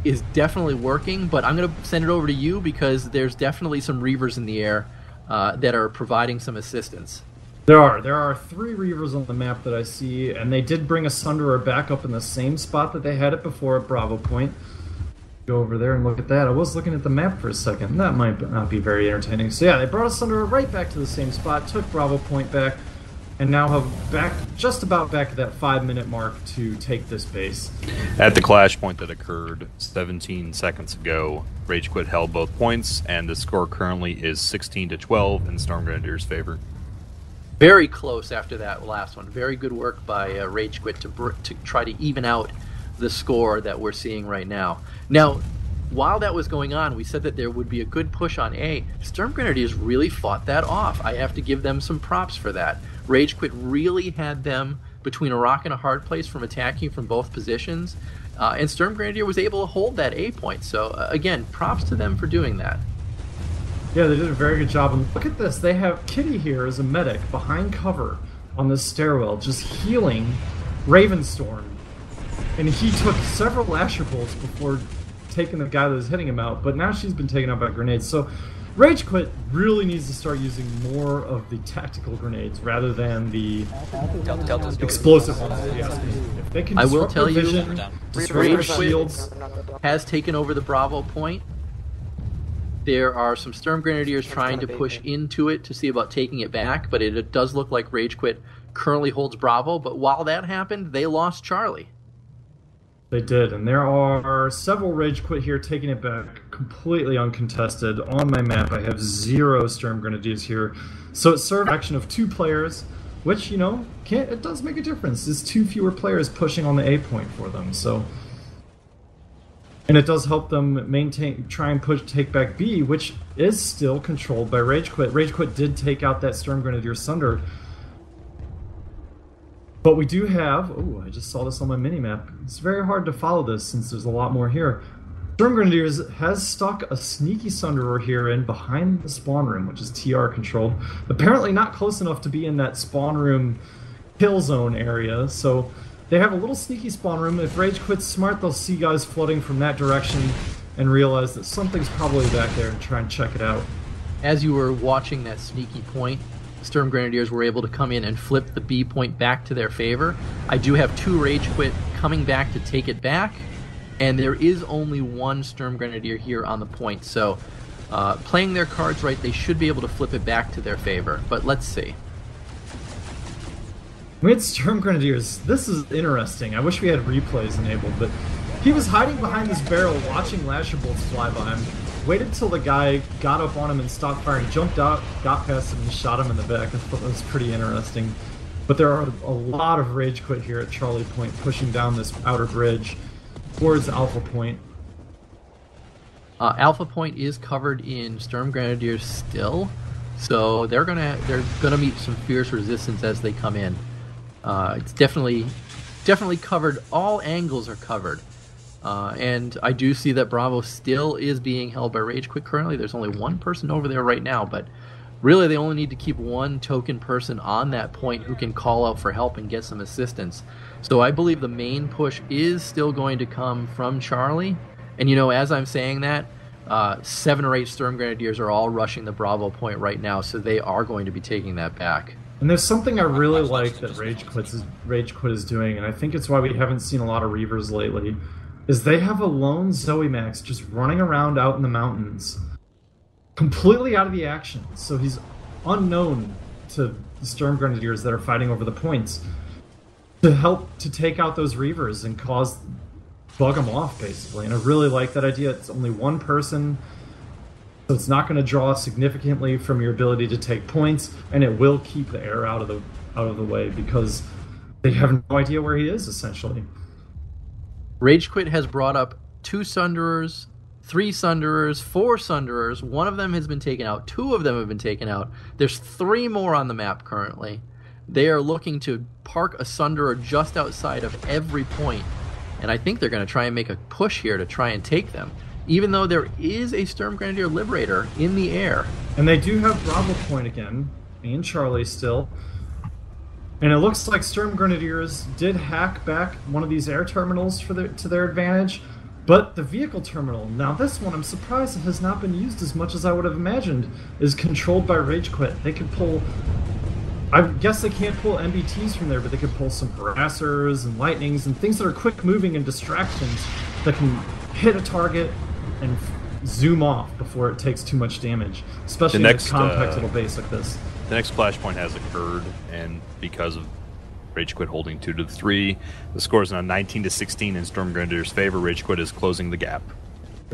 is definitely working, but I'm going to send it over to you because there's definitely some Reavers in the air that are providing some assistance. There are 3 Reavers on the map that I see, and they did bring a Sunderer back up in the same spot that they had it before at Bravo Point. Go over there and look at that. I was looking at the map for a second. That might not be very entertaining. So yeah, they brought a Sunderer right back to the same spot, took Bravo Point back, and now have just about back to that 5-minute mark to take this base. At the clash point that occurred 17 seconds ago, Rage Quit held both points, and the score currently is 16-12 in Sturm Grenadiers' favor. Very close after that last one. Very good work by Rage Quit to try to even out the score that we're seeing right now. Now, while that was going on, we said that there would be a good push on A. Sturm Grenadiers really fought that off. I have to give them some props for that. Rage Quit really had them between a rock and a hard place from attacking from both positions, and Sturm Grenadier was able to hold that A point. So again, props to them for doing that. Yeah, they did a very good job. And look at this. They have Kitty here as a medic behind cover on this stairwell, just healing Ravenstorm. And he took several Lasher bolts before taking the guy that was hitting him out, but now she's been taken out by grenades. So Rage Quit really needs to start using more of the tactical grenades rather than the explosive ones. If they can I will disrupt tell their you, vision, disrupt Rage their Quit shields. has taken over the Bravo point. There are some Sturm Grenadiers trying to push into it to see about taking it back, but it does look like Rage Quit currently holds Bravo. But while that happened, they lost Charlie. They did, and there are several Rage Quit here taking it back completely uncontested. On my map, I have 0 Sturm Grenadiers here. So it served action of 2 players, which, you know, it does make a difference. There's 2 fewer players pushing on the A point for them, so... And it does help them try and take back B, which is still controlled by Rage Quit. Rage Quit did take out that Sturm Grenadier Sunder. But we do have... Oh, I just saw this on my minimap. It's very hard to follow this since there's a lot more here. Sturm Grenadiers has stuck a sneaky Sunderer here in behind the spawn room, which is TR controlled. Apparently not close enough to be in that spawn room kill zone area, so... They have a little sneaky spawn room. If Rage Quit's smart, they'll see guys flooding from that direction and realize that something's probably back there and try and check it out. As you were watching that sneaky point, Sturm Grenadiers were able to come in and flip the B point back to their favor. I do have 2 Rage Quit coming back to take it back, and there is only 1 Sturm Grenadier here on the point. So playing their cards right, they should be able to flip it back to their favor. But let's see. We had Sturm Grenadiers. This is interesting. I wish we had replays enabled, but he was hiding behind this barrel watching Lasher bolts fly by him, waited till the guy got up on him and stopped firing, jumped out, got past him and shot him in the back. I thought that was pretty interesting. But there are a lot of Rage Quit here at Charlie Point pushing down this outer bridge towards Alpha Point. Alpha Point is covered in Sturm Grenadiers still, so they're gonna meet some fierce resistance as they come in. It's definitely covered. All angles are covered. And I do see that Bravo still is being held by Rage Quit currently. There's only 1 person over there right now, but really they only need to keep 1 token person on that point who can call out for help and get some assistance. So I believe the main push is still going to come from Charlie. And you know, as I'm saying that, 7 or 8 Sturm Grenadiers are all rushing the Bravo point right now, so they are going to be taking that back. And there's something I really like that Rage Quit is doing, and I think it's why we haven't seen a lot of Reavers lately, is they have a lone Zoe Max just running around out in the mountains, completely out of the action. So he's unknown to the Sturm Grenadiers that are fighting over the points to help to take out those Reavers and bug them off, basically. And I really like that idea. It's only 1 person. So it's not going to draw significantly from your ability to take points, and it will keep the air out of the way because they have no idea where he is, essentially. Rage Quit has brought up 2 Sunderers, 3 Sunderers, 4 Sunderers. 1 of them has been taken out. 2 of them have been taken out. There's 3 more on the map currently. They are looking to park a Sunderer just outside of every point, and I think they're going to try and make a push here to try and take them, even though there is a Sturm Grenadier Liberator in the air. And they do have Bravo Point again, and Charlie still. And it looks like Sturm Grenadiers did hack back one of these air terminals to their advantage, but the vehicle terminal, now this one I'm surprised it has not been used as much as I would have imagined, is controlled by Rage Quit. They could pull... I guess they can't pull MBTs from there, but they could pull some harassers and lightnings and things that are quick moving and distractions that can hit a target and zoom off before it takes too much damage, especially in a compact little base like this. The next flashpoint has occurred, and because of Rage Quit holding 2-3, the score is now 19-16 in Sturm Grenadier's favor. Rage Quit is closing the gap.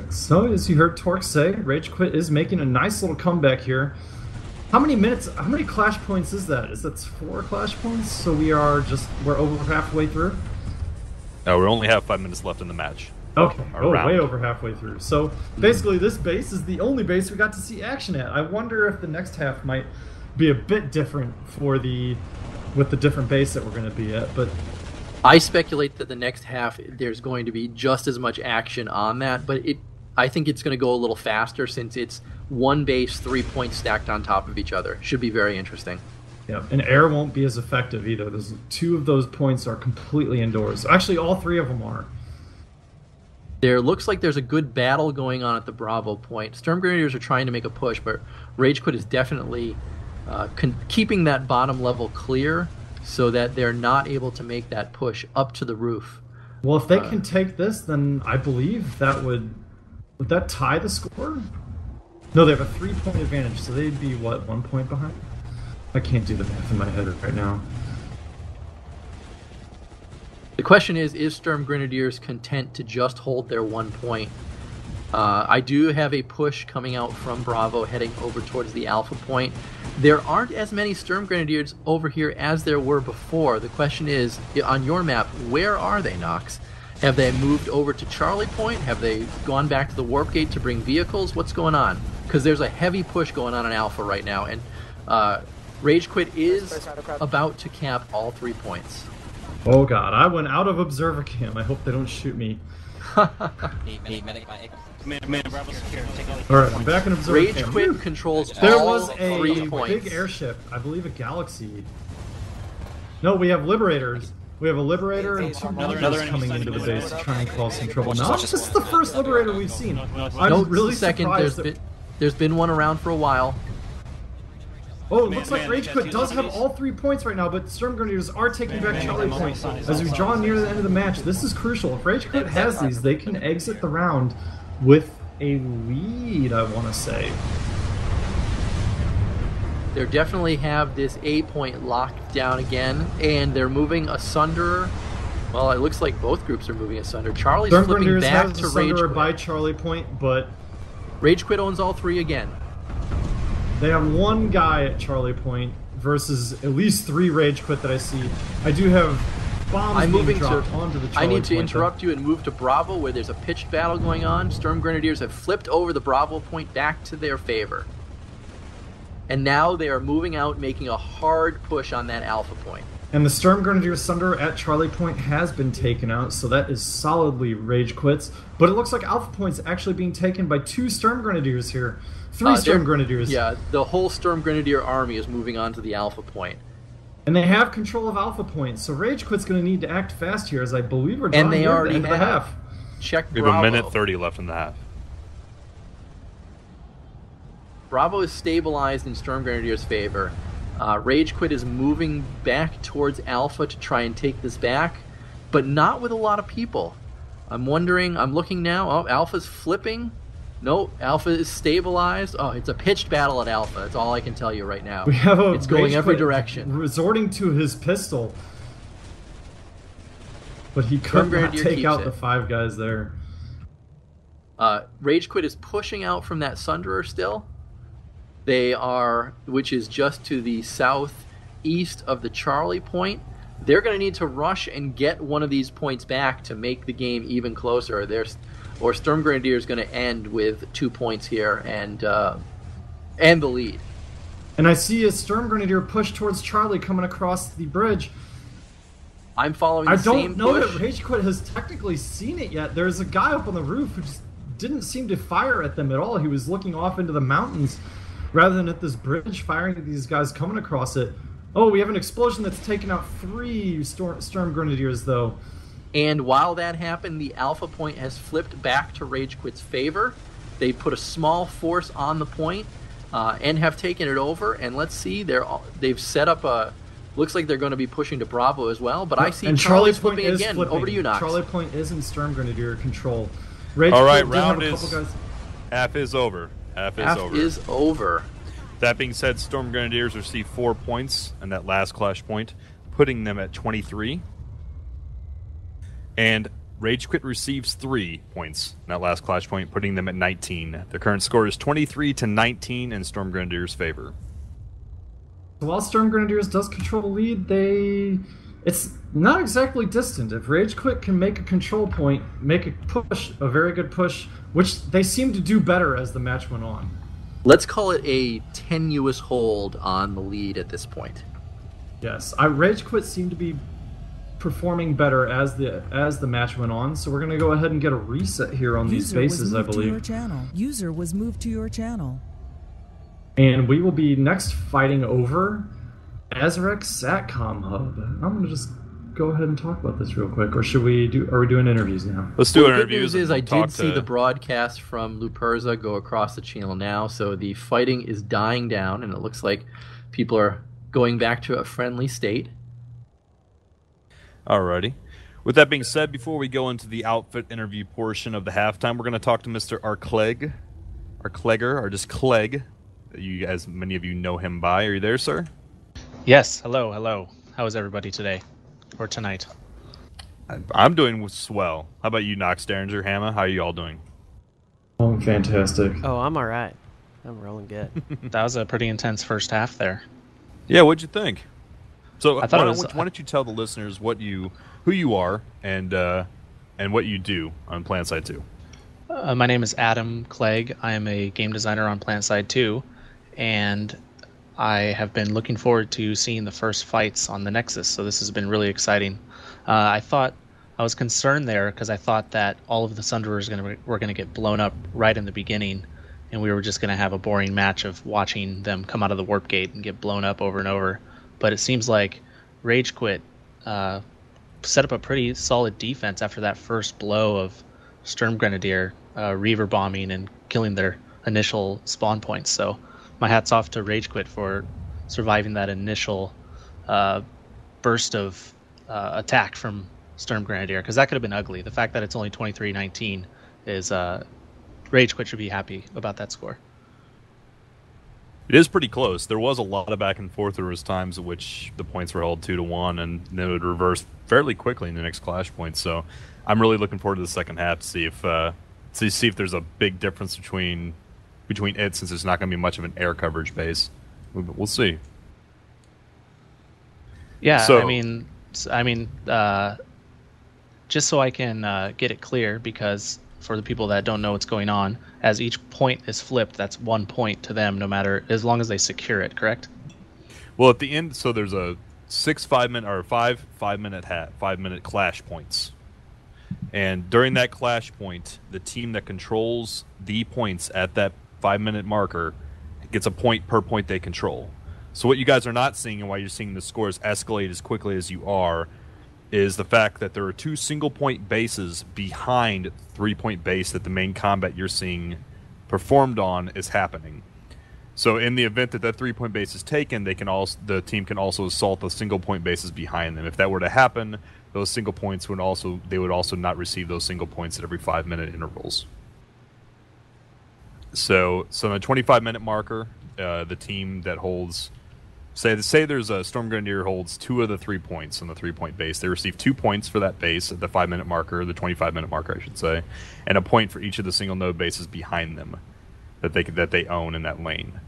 So, as you heard Torque say, Rage Quit is making a nice little comeback here. How many clash points is that? Is that 4 clash points? So we're over halfway through? No, we only have 5 minutes left in the match. Okay, way over halfway through. So basically this base is the only base we got to see action at. I wonder if the next half might be a bit different with the different base that we're going to be at, but I speculate that the next half there's going to be just as much action on that, but I think it's going to go a little faster since it's one base, 3 points stacked on top of each other. Should be very interesting. Yeah, and air won't be as effective either. There's 2 of those points are completely indoors. Actually, all 3 of them are. There looks like there's a good battle going on at the Bravo point. Sturm Grenadiers are trying to make a push, but Rage Quit is definitely keeping that bottom level clear so that they're not able to make that push up to the roof. Well, if they can take this, then I believe that would that tie the score? No, they have a 3-point advantage, so they'd be, what, 1 point behind? I can't do the math in my head right now. The question is Sturm Grenadiers content to just hold their 1 point? I do have a push coming out from Bravo heading over towards the Alpha point. There aren't as many Sturm Grenadiers over here as there were before. The question is, on your map, where are they, Nox? Have they moved over to Charlie Point? Have they gone back to the Warp Gate to bring vehicles? What's going on? Because there's a heavy push going on in Alpha right now, and Rage Quit is about to cap all 3 points. Oh god, I went out of observer cam. I hope they don't shoot me. Alright, I'm back in observer Rage cam. Quit controls There all was 3 a points. big airship, I believe a Galaxy. No, we have Liberators. We have a Liberator and 2 Monsters coming into the base to try and cause some trouble. No, this is the first Liberator we've seen. I'm really surprised that... There's been one around for a while. Oh, it looks like Rage Quit does have all 3 points right now, but Sturm Grenadiers are taking back Charlie Point. As we draw near the end of the match, this is crucial. If Rage Quit has these, they can exit the round with a lead, I want to say. They definitely have this A point locked down again, and they're moving asunder. Well, it looks like both groups are moving asunder. Charlie's Sturm flipping Grenadiers back has to the Rage Sunderer Quit. by Charlie Point, but Rage Quit owns all 3 again. they have 1 guy at Charlie Point versus at least 3 Rage Quit that I see. I do have bombs being dropped onto the Charlie I need to Point, interrupt you and move to Bravo, where there's a pitched battle going on. Sturm Grenadiers have flipped over the Bravo point back to their favor. And now they are moving out, making a hard push on that Alpha point. And the Sturm Grenadier Sunderer at Charlie Point has been taken out, so that is solidly Rage Quits. But it looks like Alpha Point's actually being taken by 2 Sturm Grenadiers here. 3 Sturm Grenadiers. Yeah, the whole Sturm Grenadier army is moving on to the Alpha point. And they have control of Alpha Point, so Rage Quit's going to need to act fast here, as I believe we're drawing near the end of the half. Check We Bravo. have a minute 30 left in the half. Bravo is stabilized in Sturm Grenadier's favor. Rage Quit is moving back towards Alpha to try and take this back, but not with a lot of people. I'm wondering, I'm looking now, oh, Alpha's flipping. No, Alpha is stabilized. Oh, it's a pitched battle at Alpha. That's all I can tell you right now. We have a it's going Rage every Quit direction. resorting to his pistol. But he could not Grenadier take keeps out it. the 5 guys there. Rage Quit is pushing out from that Sunderer still. They are, which is just to the southeast of the Charlie point. They're going to need to rush and get one of these points back to make the game even closer. Or Sturm Grenadier is going to end with 2 points here and the lead. And I see a Sturm Grenadier push towards Charlie coming across the bridge. I'm following the I same don't know push. that Rage Quit has technically seen it yet. There's a guy up on the roof who just didn't seem to fire at them at all. He was looking off into the mountains rather than at this bridge, firing at these guys coming across it. Oh, we have an explosion that's taken out 3 Sturm Grenadiers, though. And while that happened, the Alpha point has flipped back to Rage Quit's favor. They put a small force on the point and have taken it over. And let's see, they've set up a... Looks like they're going to be pushing to Bravo as well. But I see and Charlie Point flipping is again. flipping. Over to you, Nox. Charlie Point is in Sturm Grenadier control. Rage All right, Quit did have round a is... couple guys. Half is over. Half is over. That being said, Storm Grenadiers receive 4 points in that last clash point, putting them at 23. And Rage Quit receives 3 points in that last clash point, putting them at 19. The current score is 23-19 in Storm Grenadiers' favor. So while Sturm Grenadiers does control the lead, it's not exactly distant. If Rage Quit can make a control point, make a push, a very good push, which they seem to do better as the match went on. Let's call it a tenuous hold on the lead at this point. Yes, Rage Quit seemed to be performing better as the match went on. So we're gonna go ahead and get a reset here on these bases, I believe. User was moved to your channel. And we will be next fighting over Azrek Satcom Hub. I'm gonna just go ahead and talk about this real quick, or are we doing interviews now? Let's do well, interviews. The good news is I did see the broadcast from Luperza go across the channel now, so the fighting is dying down, and it looks like people are going back to a friendly state. Alrighty. With that being said, before we go into the outfit interview portion of the halftime, we're going to talk to Mr. Clegg, or just Clegg. You guys, many of you know him by. Are you there, sir? Yes. Hello. How is everybody today? Or tonight? I'm doing swell. How about you, Knox, Derringer, Hammer? How are you all doing? Oh, fantastic. Oh, I'm all right. I'm rolling good. That was a pretty intense first half there. Yeah, what'd you think? So I thought why don't you tell the listeners who you are and what you do on PlanetSide 2? My name is Adam Clegg. I am a game designer on PlanetSide 2, and I have been looking forward to seeing the first fights on the Nexus, so this has been really exciting. I was concerned there because I thought that all of the Sunderers were going to get blown up right in the beginning, and we were just going to have a boring match of watching them come out of the warp gate and get blown up over and over. But it seems like Rage Quit set up a pretty solid defense after that first blow of Sturm Grenadier Reaver bombing and killing their initial spawn points. So my hat's off to Rage Quit for surviving that initial burst of attack from Sturm Grenadier, because that could have been ugly. The fact that it's only 23-19 is Rage Quit should be happy about that score. It is pretty close. There was a lot of back and forth. There was times at which the points were held 2-1, and then it would reverse fairly quickly in the next clash point. So I'm really looking forward to the second half to see if there's a big difference between it, since there's not going to be much of an air coverage base. We'll see. Yeah, so, I mean, just so I can get it clear, because for the people that don't know what's going on, as each point is flipped, that's 1 point to them, no matter, as long as they secure it, correct? Well, at the end, so there's a 5-minute clash points. And during that clash point, the team that controls the points at that 5-minute marker gets a point per point they control. So what you guys are not seeing, and why you're seeing the scores escalate as quickly as you are, is the fact that there are 2 single-point bases behind 3-point base that the main combat you're seeing performed on is happening. So in the event that 3-point base is taken, the team can also assault the single-point bases behind them. If that were to happen, those single points would also not receive those single points at every 5-minute intervals. So on the 25-minute marker, the team that holds, say there's a Storm Grenadier holds 2 of the 3 points on the 3-point base. They receive 2 points for that base at the 5-minute marker, the 25-minute marker, I should say, and a point for each of the single node bases behind them that they own in that lane.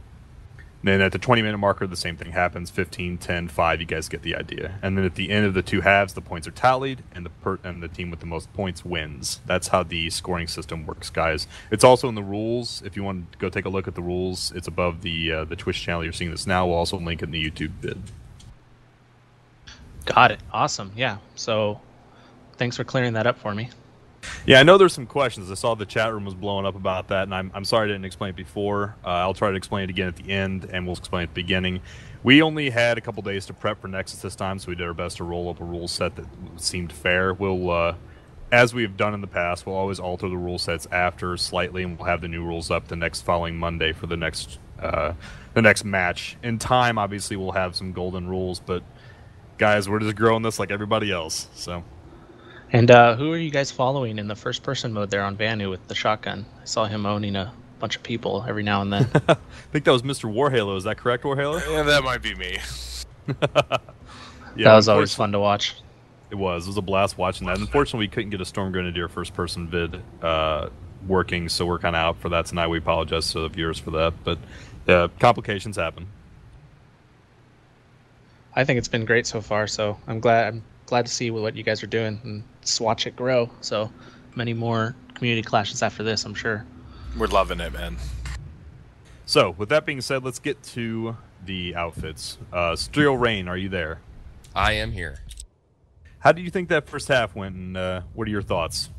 And then at the 20-minute marker, the same thing happens. 15, 10, 5. You guys get the idea. And then at the end of the 2 halves, the points are tallied, and the team with the most points wins. That's how the scoring system works, guys. It's also in the rules. If you want to go take a look at the rules, it's above the Twitch channel. You're seeing this now. We'll also link it in the YouTube vid. Got it. Awesome. Yeah. So thanks for clearing that up for me. Yeah, I know there's some questions. I saw the chat room was blowing up about that, and I'm sorry I didn't explain it before. I'll try to explain it again at the end, and we'll explain it at the beginning. We only had a couple days to prep for Nexus this time, so we did our best to roll up a rule set that seemed fair. We'll, as we have done in the past, we'll always alter the rule sets after slightly, and we'll have the new rules up the next following Monday for the next match. In time, obviously, we'll have some golden rules, but guys, we're just growing this like everybody else, so... And who are you guys following in the first-person mode there on Vanu with the shotgun? I saw him owning a bunch of people every now and then. I think that was Mr. Warhalo. Is that correct, Warhalo? Yeah, that might be me. Yeah, that was always fun to watch. It was a blast watching that. Unfortunately, we couldn't get a Storm Grenadier first-person vid working, so we're kind of out for that tonight. We apologize to the viewers for that, but complications happen. I think it's been great so far, so I'm glad to see what you guys are doing and just watch it grow. So many more community clashes after this, I'm sure. We're loving it, man. So with that being said, let's get to the outfits. Steel Rain, are you there? I am here. How do you think that first half went, and what are your thoughts?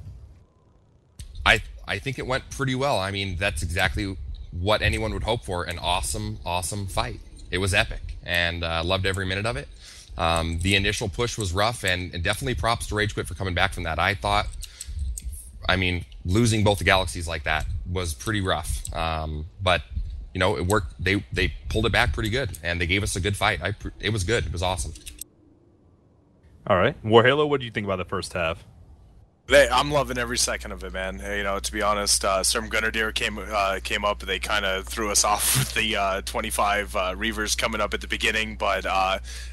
I think it went pretty well. I mean, that's exactly what anyone would hope for, an awesome fight. It was epic, and loved every minute of it. The initial push was rough, and definitely props to Rage Quit for coming back from that. I mean, losing both the galaxies like that was pretty rough. But, you know, it worked. They pulled it back pretty good, and they gave us a good fight. It was good. It was awesome. All right. Warhalo, what do you think about the first half? I'm loving every second of it, man. You know, to be honest, Storm Grenadier came up. They kind of threw us off with the 25 Reavers coming up at the beginning, but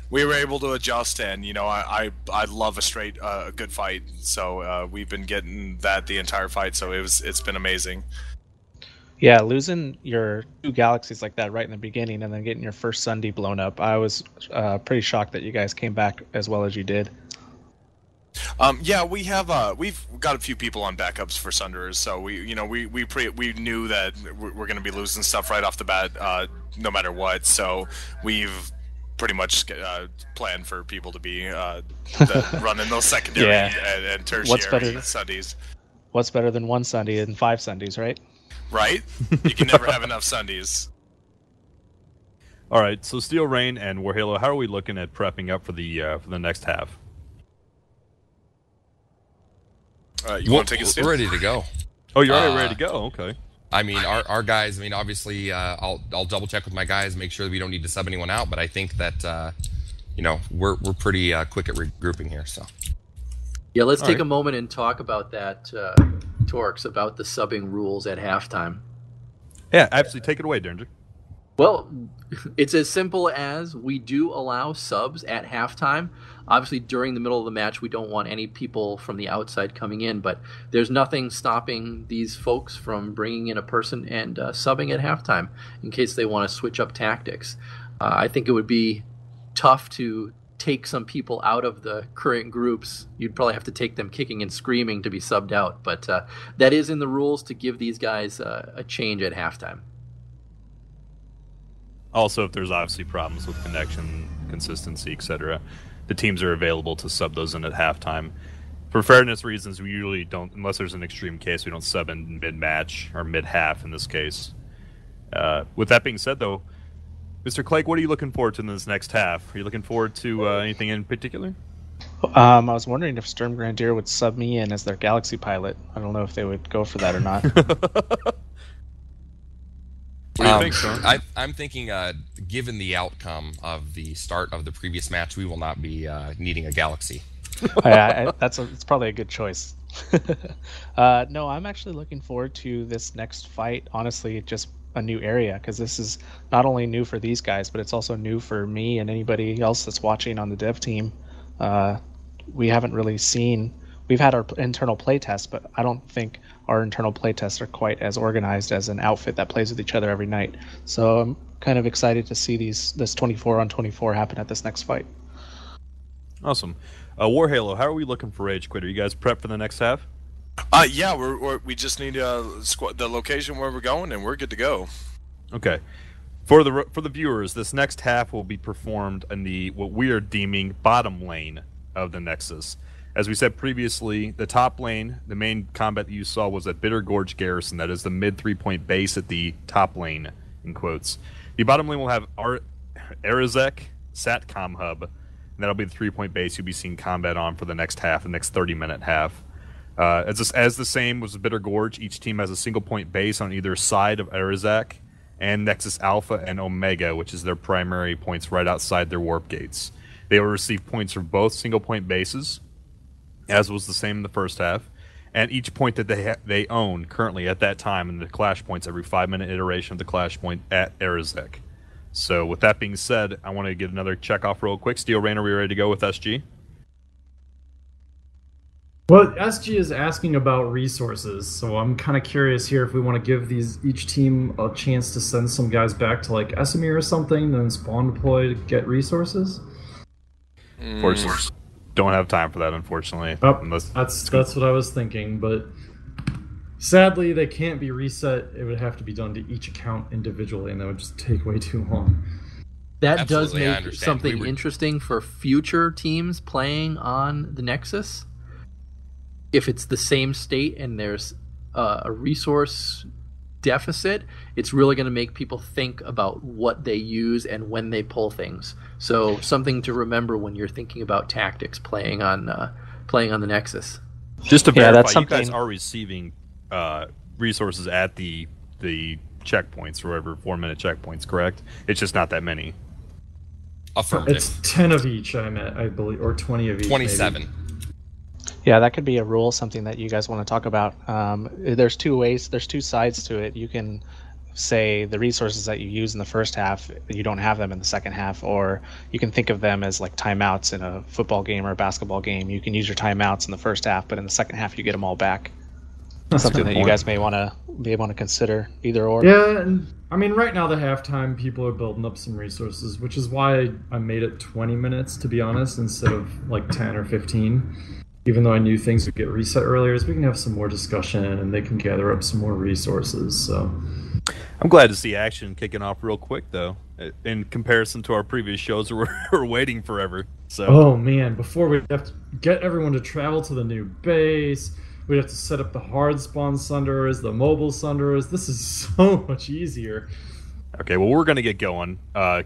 we were able to adjust. And you know, I love a good fight. So we've been getting that the entire fight. So it's been amazing. Yeah, losing your 2 galaxies like that right in the beginning, and then getting your first Sunday blown up, I was pretty shocked that you guys came back as well as you did. Yeah, we've got a few people on backups for Sunderers, so we knew that we're going to be losing stuff right off the bat, no matter what. So we've pretty much planned for people to be running those secondary and tertiary Sundays. What's better than 1 Sunday and 5 Sundays, right? Right? You can never have enough Sundays. All right, so Steel Rain and Warhalo, how are we looking at prepping up for the next half? You want to take a step? We're ready to go. Oh, you're already ready to go? Okay. I mean, our guys, I mean, obviously, I'll double check with my guys, make sure that we don't need to sub anyone out, but I think that, you know, we're pretty quick at regrouping here, so. Yeah, let's take a moment and talk about that, Torx, about the subbing rules at halftime. Yeah, absolutely. Take it away, Derringer. Well, it's as simple as we do allow subs at halftime. Obviously, during the middle of the match, we don't want any people from the outside coming in, but there's nothing stopping these folks from bringing in a person and subbing at halftime in case they want to switch up tactics. I think it would be tough to take some people out of the current groups. You'd probably have to take them kicking and screaming to be subbed out, but that is in the rules to give these guys a change at halftime. Also, if there's obviously problems with connection, consistency, etc., the teams are available to sub those in at halftime. For fairness reasons, we usually don't, unless there's an extreme case, we don't sub in mid-match, or mid-half in this case. With that being said, though, Mr. Clegg, what are you looking forward to in this next half? Are you looking forward to anything in particular? I was wondering if Storm Grenadier would sub me in as their Galaxy pilot. I don't know if they would go for that or not. What do you think, Storm? I'm thinking, given the outcome of the start of the previous match, we will not be needing a Galaxy. It's probably a good choice. No, I'm actually looking forward to this next fight. Honestly, just a new area, because this is not only new for these guys, but it's also new for me and anybody else that's watching on the dev team. We haven't really seen. We've had our internal playtests, but I don't think our internal playtests are quite as organized as an outfit that plays with each other every night. So I'm kind of excited to see this 24 on 24 happen at this next fight. Awesome. Warhalo, how are we looking for Rage Quit? Are you guys prepped for the next half? Yeah, we just need the location where we're going, and we're good to go. Okay. For the viewers, this next half will be performed in what we are deeming bottom lane of the Nexus. As we said previously, the top lane, the main combat that you saw was at Bitter Gorge Garrison. That is the mid 3-point base at the top lane, in quotes. The bottom lane will have Arizek Satcom Hub, and that'll be the 3-point base you'll be seeing combat on for the next half, the next 30-minute half. As the same was Bitter Gorge, each team has a single-point base on either side of Arizek, and Nexus Alpha and Omega, which is their primary points right outside their warp gates. They will receive points from both single-point bases, as was the same in the first half, and each point that they own currently at that time in the clash points every 5-minute iteration of the clash point at Arizek. So with that being said, I want to get another check off real quick. Steel Rain, are we ready to go with SG? Well, SG is asking about resources, so I'm kind of curious here if we want to give each team a chance to send some guys back to like Esamir or something, then spawn deploy to get resources. Unfortunately, don't have time for that, unfortunately. That's what I was thinking, but sadly they can't be reset. It would have to be done to each account individually, and that would just take way too long. That does Absolutely, I make understand. something interesting for future teams playing on the Nexus. If it's the same state and there's a resource deficit, it's really going to make people think about what they use and when they pull things. So something to remember when you're thinking about tactics playing on the Nexus. Just to Yeah, verify, that's you guys something- are receiving resources at the checkpoints, or whatever 4-minute checkpoints, correct? It's just not that many. Affirmative. It's 10 of each, I believe, or 20 of each. 27. Maybe. Yeah, that could be a rule, something that you guys want to talk about. There's two ways, there's two sides to it. You can say the resources that you use in the first half, you don't have them in the second half, or you can think of them as like timeouts in a football game or a basketball game. You can use your timeouts in the first half, but in the second half you get them all back. That's a Something good that you point. guys may want to consider, either or. Yeah, and I mean, right now the halftime people are building up some resources, which is why I made it 20 minutes, to be honest, instead of like 10 or 15. Even though I knew things would get reset earlier, so we can have some more discussion and they can gather up some more resources. So I'm glad to see action kicking off real quick, though, in comparison to our previous shows where we're waiting forever. So. Oh man, before we have to get everyone to travel to the new base, we have to set up the hard spawn sunderers, the mobile sunderers. This is so much easier. Okay, well, we're going to get going.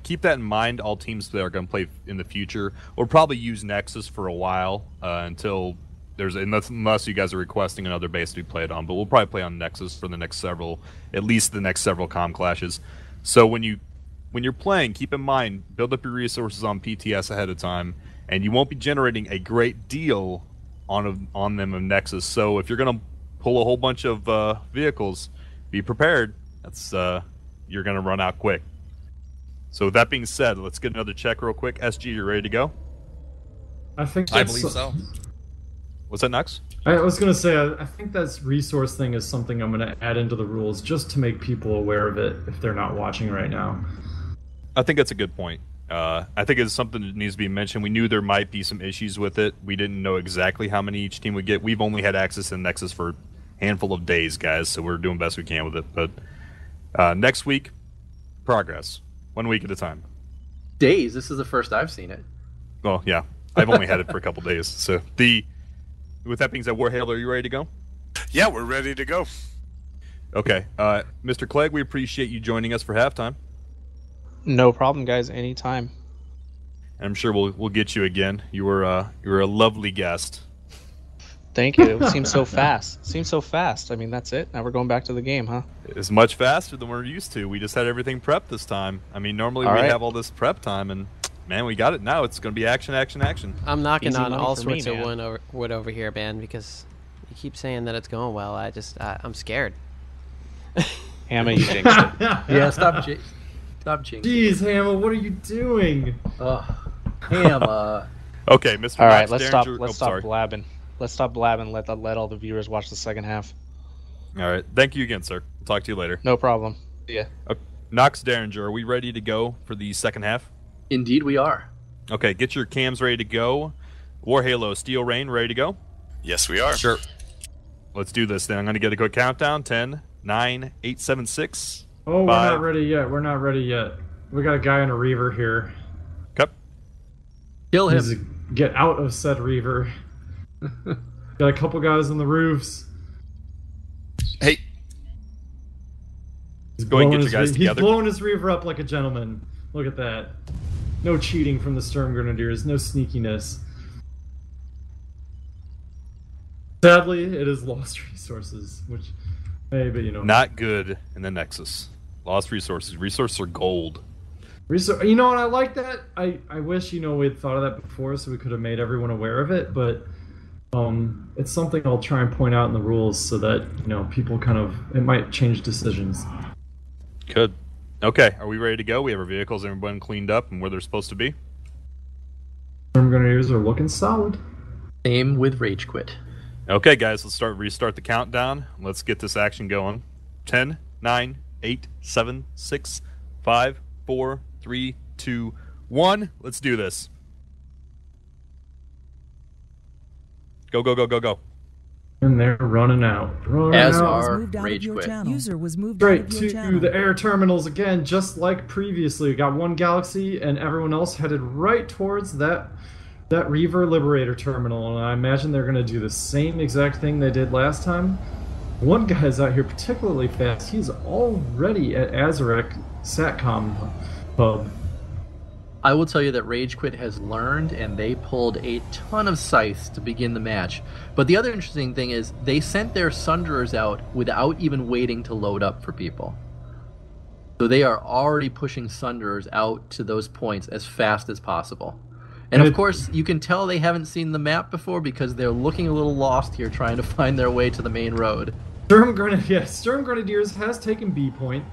Keep that in mind, all teams that are going to play in the future. We'll probably use Nexus for a while until there's, unless you guys are requesting another base to be played on, but we'll probably play on Nexus for the next several, at least the next several comm clashes. So when you're playing, keep in mind, build up your resources on PTS ahead of time, and you won't be generating a great deal on them in Nexus. So if you're going to pull a whole bunch of vehicles, be prepared. That's you're going to run out quick. So with that being said, let's get another check real quick. SG, you ready to go? I think I believe so. What's that, Nux? I was going to say, I think that resource thing is something I'm going to add into the rules just to make people aware of it if they're not watching right now. I think that's a good point. I think it's something that needs to be mentioned. We knew there might be some issues with it. We didn't know exactly how many each team would get. We've only had access to Nexus for a handful of days, guys, so we're doing best we can with it. But next week, progress. 1 week at a time. Days? This is the first I've seen it. Well, yeah. I've only had it for a couple days. So with that being said, Warhail, are you ready to go? Yeah, we're ready to go. Okay. Mr. Clegg, we appreciate you joining us for halftime. No problem, guys. Anytime. I'm sure we'll get you again. You were a lovely guest. Thank you. It seems so fast. I mean, that's it. Now we're going back to the game, huh? It's much faster than we're used to. We just had everything prepped this time. I mean, normally we have all this prep time, and man, we got it now. It's going to be action, action, action. I'm knocking Easy on money all for me, sorts of man. wood over here, man, because you keep saying that it's going well. I'm scared. Hammer, you jinxed it. Yeah, stop jinxing. Jeez, Hammer, what are you doing? Hammer. Okay, Mr. All right, Max let's stop. Derringer- Let's oh, stop sorry. blabbing. Let's stop blabbing. Let all the viewers watch the second half. All right, thank you again, sir. We'll talk to you later. No problem. Yeah. Knox Derringer, are we ready to go for the second half? Indeed, we are. Okay, get your cams ready to go. War Halo, Steel Rain, ready to go? Yes, we are. Sure. Let's do this then. I'm going to get a quick countdown. 10, 9, 8, 7, 6. Oh, 5. we're not ready yet. We're not ready yet. We got a guy in a Reaver here. Cup. Kill him. Needs to get out of said Reaver. Got a couple guys on the roofs. Hey, He's Go and get blowing your guys He's together. blowing his Reaver up like a gentleman. Look at that. No cheating from the Sturm Grenadiers. No sneakiness. Sadly, it is lost resources, which maybe, you know. Not good in the Nexus. Lost resources. Resources are gold. You know what? I like that. I wish, we'd thought of that before so we could have made everyone aware of it, but it's something I'll try and point out in the rules so that, people it might change decisions. Good. Okay, are we ready to go? We have our vehicles, everyone cleaned up and where they're supposed to be. Sturm Grenadiers are looking solid. Same with Rage Quit. Okay, guys, let's restart the countdown. Let's get this action going. 10, 9, 8, 7, 6, 5, 4, 3, 2, 1. Let's do this. Go, go, go, go, go. And they're running out. As Was are moved out of Rage your Quit. channel. User was moved out Straight of your to channel. the air terminals again, just like previously. We got one Galaxy, and everyone else headed right towards that Reaver Liberator terminal. And I imagine they're going to do the same exact thing they did last time. One guy is out here particularly fast. He's already at Azarek Satcom Hub. I will tell you that Rage Quit has learned, and they pulled a ton of scythes to begin the match. But the other interesting thing is they sent their Sunderers out without even waiting to load up for people. So they are already pushing Sunderers out to those points as fast as possible. And of course, you can tell they haven't seen the map before because they're looking a little lost here trying to find their way to the main road. Sturm Grenadiers has taken B point.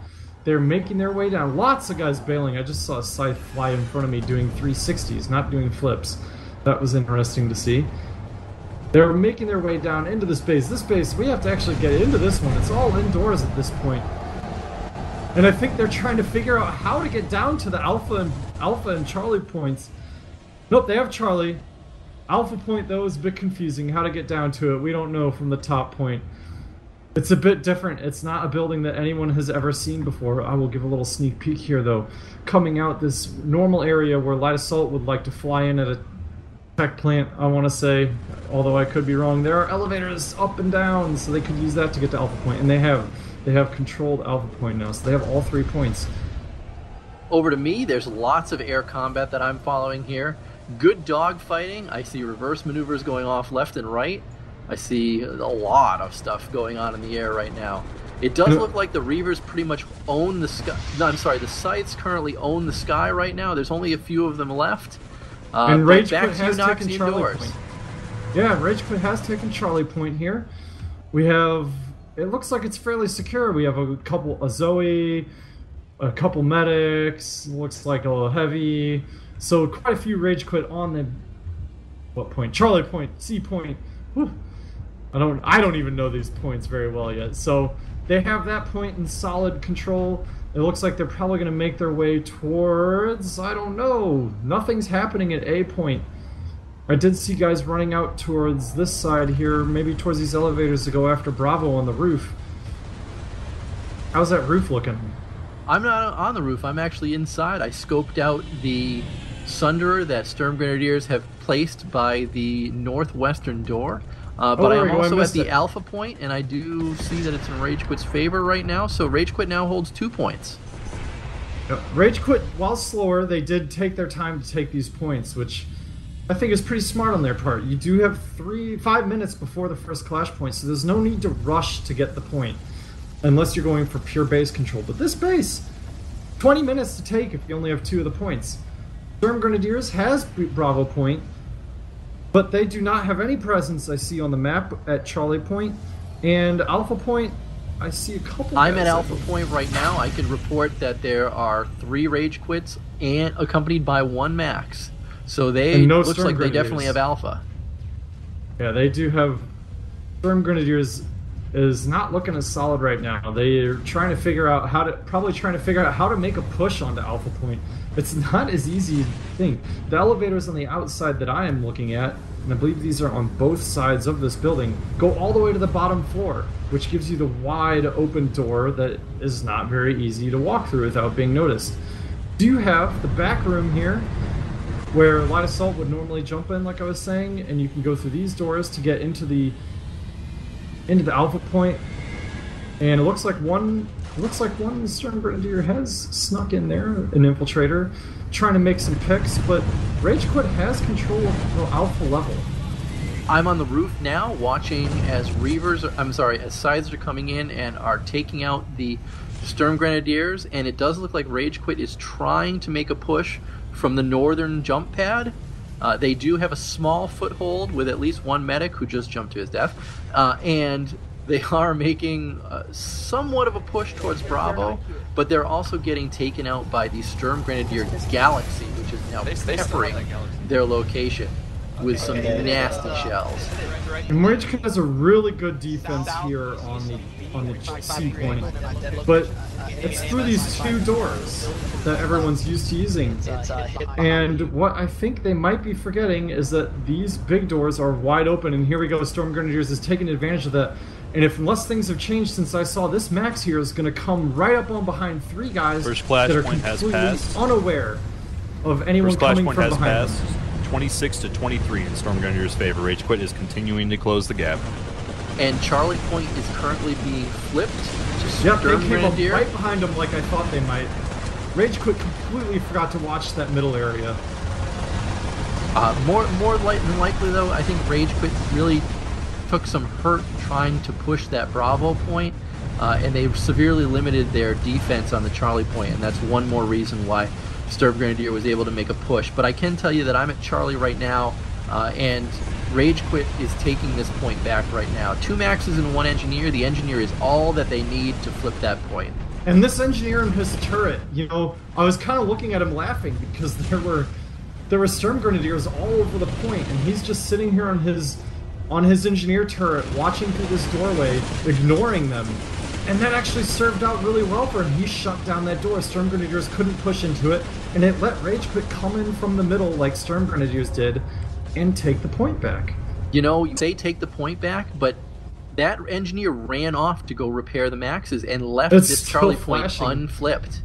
They're making their way down. Lots of guys bailing. I just saw a scythe fly in front of me doing 360s, not doing flips. That was interesting to see. They're making their way down into this base. This base, we have to actually get into this one. It's all indoors at this point. And I think they're trying to figure out how to get down to the Alpha and Charlie points. Nope, they have Charlie. Alpha point, though, is a bit confusing. How to get down to it, we don't know from the top point. It's a bit different. It's not a building that anyone has ever seen before. I will give a little sneak peek here, though. Coming out this normal area where Light Assault would like to fly in at a tech plant, I want to say, although I could be wrong. There are elevators up and down, so they could use that to get to Alpha Point, and they have controlled Alpha Point now, so they have all 3 points. Over to me, there's lots of air combat that I'm following here. Good dog fighting. I see reverse maneuvers going off left and right. I see a lot of stuff going on in the air right now. It does look like the Reavers pretty much own the sky. No, I'm sorry, the Scythes currently own the sky right now. There's only a few of them left. And Rage Quit has taken Charlie Point. Yeah, Rage Quit has taken Charlie Point here. We have... It looks like it's fairly secure. We have a Zoe, a couple medics, looks like a heavy... So quite a few Rage Quit on the... What point? Charlie Point, C Point. Whew. I don't even know these points very well yet. So they have that point in solid control. It looks like they're probably going to make their way towards, I don't know. Nothing's happening at A point. I did see guys running out towards this side here, maybe towards these elevators to go after Bravo on the roof. How's that roof looking? I'm not on the roof. I'm actually inside. I scoped out the Sunderer that Sturm Grenadiers have placed by the northwestern door. But I am also at the Alpha Point, and I do see that it's in Rage Quit's favor right now, so Rage Quit now holds 2 points. Yep. Rage Quit, while slower, they did take their time to take these points, which I think is pretty smart on their part. You do have 5 minutes before the first clash point, so there's no need to rush to get the point, unless you're going for pure base control. But this base, 20 minutes to take if you only have 2 of the points. Sturm Grenadiers has Bravo Point, but they do not have any presence, I see, on the map at Charlie Point. And Alpha Point, I see a couple. I'm at Alpha Point right now. I can report that there are 3 Rage Quits and accompanied by 1 Max. So they looks like they definitely have Alpha. Yeah, they do have. Sturm Grenadiers is not looking as solid right now. They're trying to figure out how to make a push onto Alpha Point. It's not as easy as you think. The elevators on the outside that I am looking at, and I believe these are on both sides of this building, go all the way to the bottom floor, which gives you the wide open door that is not very easy to walk through without being noticed. Do you have the back room here, where Light Assault would normally jump in, like I was saying, and you can go through these doors to get into the Alpha Point, and it looks like one Sturm Grenadier has snuck in there, an infiltrator, trying to make some picks, but Rage Quit has control of the Alpha level. I'm on the roof now, watching as as Scythes are coming in and are taking out the Sturm Grenadiers, and it does look like Rage Quit is trying to make a push from the northern jump pad. They do have a small foothold with at least 1 medic who just jumped to his death, and they are making somewhat of a push towards Bravo, but they're also getting taken out by the Sturm Grenadier Galaxy, which is now peppering their location. with some nasty shells. And RageCut has a really good defense here on the C point, but it's through these two doors that everyone's used to using. And what I think they might be forgetting is that these big doors are wide open, and here we go, Storm Grenadiers is taking advantage of that. And unless things have changed since I saw, this Max here is going to come right up on behind three guys that are completely unaware of anyone coming from behind them. First flashpoint has passed. 26 to 23 in Storm Grenadier's favor. Rage Quit is continuing to close the gap. And Charlie Point is currently being flipped to Yep, Storm they Grenadier. came up right behind them like I thought they might. Rage Quit completely forgot to watch that middle area. More than likely, though, I think Rage Quit really took some hurt trying to push that Bravo point, and they severely limited their defense on the Charlie point, and that's one more reason why Storm Grenadier was able to make a push. But I can tell you that I'm at Charlie right now, and Rage Quit is taking this point back right now. 2 Maxes and 1 Engineer. The Engineer is all that they need to flip that point. And this Engineer and his turret, you know, I was kind of looking at him laughing because there were Storm Grenadiers all over the point, and he's just sitting here on his Engineer turret, watching through this doorway, ignoring them. And that actually served out really well for him. He shut down that door. Storm Grenadiers couldn't push into it, and it let Rage Quit come in from the middle like Storm Grenadiers did and take the point back. You know, they take the point back, but that Engineer ran off to go repair the Maxes and left this Charlie point unflipped.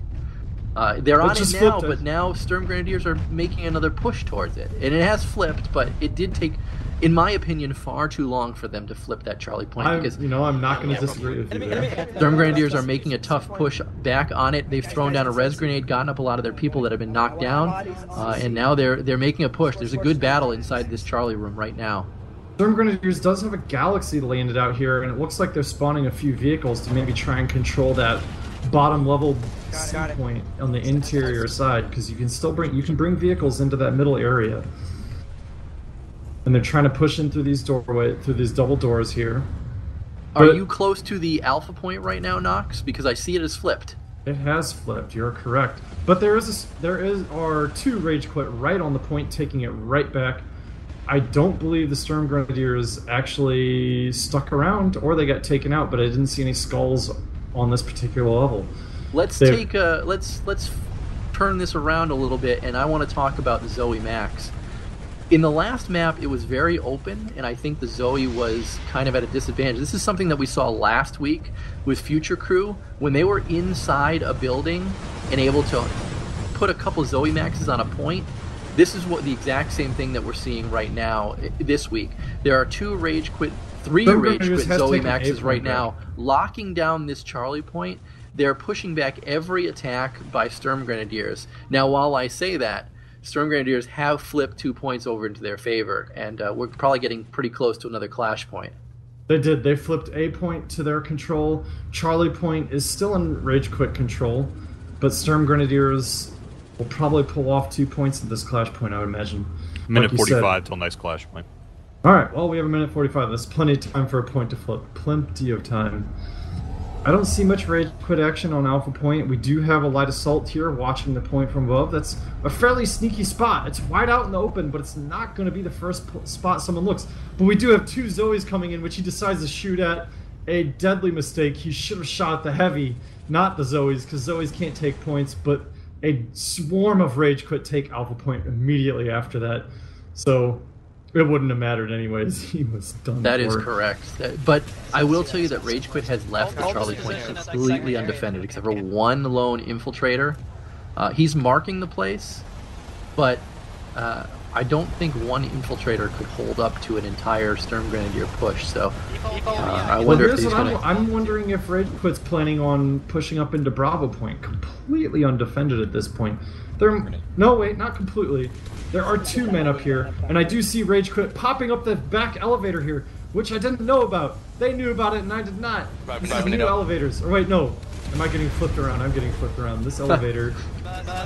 They're on it now, but now Storm Grenadiers are making another push towards it. And it has flipped, but it did take, in my opinion, far too long for them to flip that Charlie point. Because, you know, I'm not going to disagree with you there. Storm Grenadiers are making a tough push back on it. They've thrown down a res grenade, gotten up a lot of their people that have been knocked down, and now they're making a push. There's a good battle inside this Charlie room right now. Storm Grenadiers does have a Galaxy landed out here, and it looks like they're spawning a few vehicles to maybe try and control that bottom level C point on the interior side, because you can bring vehicles into that middle area. And they're trying to push in through these double doors here. Are you close to the Alpha point right now, Nox? Because I see it as flipped. It has flipped. You're correct. But there are 2 Rage Quit right on the point, taking it right back. I don't believe the Storm Grenadiers actually stuck around, or they got taken out. But I didn't see any skulls on this particular level. Let's turn this around a little bit, and I want to talk about the Zoe Max. In the last map, it was very open, and I think the Zoe was kind of at a disadvantage. This is something that we saw last week with Future Crew, when they were inside a building and able to put a couple Zoe Maxes on a point. This is the exact same thing that we're seeing right now this week. There are 3 Rage Quit Zoe Maxes right now, locking down this Charlie point. They're pushing back every attack by Storm Grenadiers. Now, while I say that, Storm Grenadiers have flipped 2 points over into their favor, and we're probably getting pretty close to another clash point. They did. They flipped A point to their control. Charlie point is still in Rage Quit control, but Storm Grenadiers will probably pull off 2 points at this clash point, I would imagine. Minute 45 till next clash point. Alright, well, we have a minute 45. There's plenty of time for a point to flip. Plenty of time. I don't see much Rage Quit action on Alpha Point. We do have a light assault here watching the point from above. That's a fairly sneaky spot. It's wide out in the open, but it's not going to be the first spot someone looks. But we do have 2 Zoes coming in, which he decides to shoot at. A deadly mistake. He should have shot at the heavy, not the Zoes, because Zoes can't take points, but a swarm of Rage Quit take Alpha Point immediately after that. So it wouldn't have mattered anyways. He was done. That is correct. But I will tell you that Rage Quit has left the Charlie point completely undefended, except for 1 lone infiltrator. He's marking the place, but I don't think 1 infiltrator could hold up to an entire Storm Grenadier push. So I wonder if he's going to... I'm wondering if Rage Quit's planning on pushing up into Bravo Point, completely undefended at this point. No, wait, not completely. There are 2 men up here, and I do see Rage Quit popping up the back elevator here, which I didn't know about. They knew about it, and I did not. This is new elevators. Or wait, no. Am I getting flipped around? I'm getting flipped around. This elevator...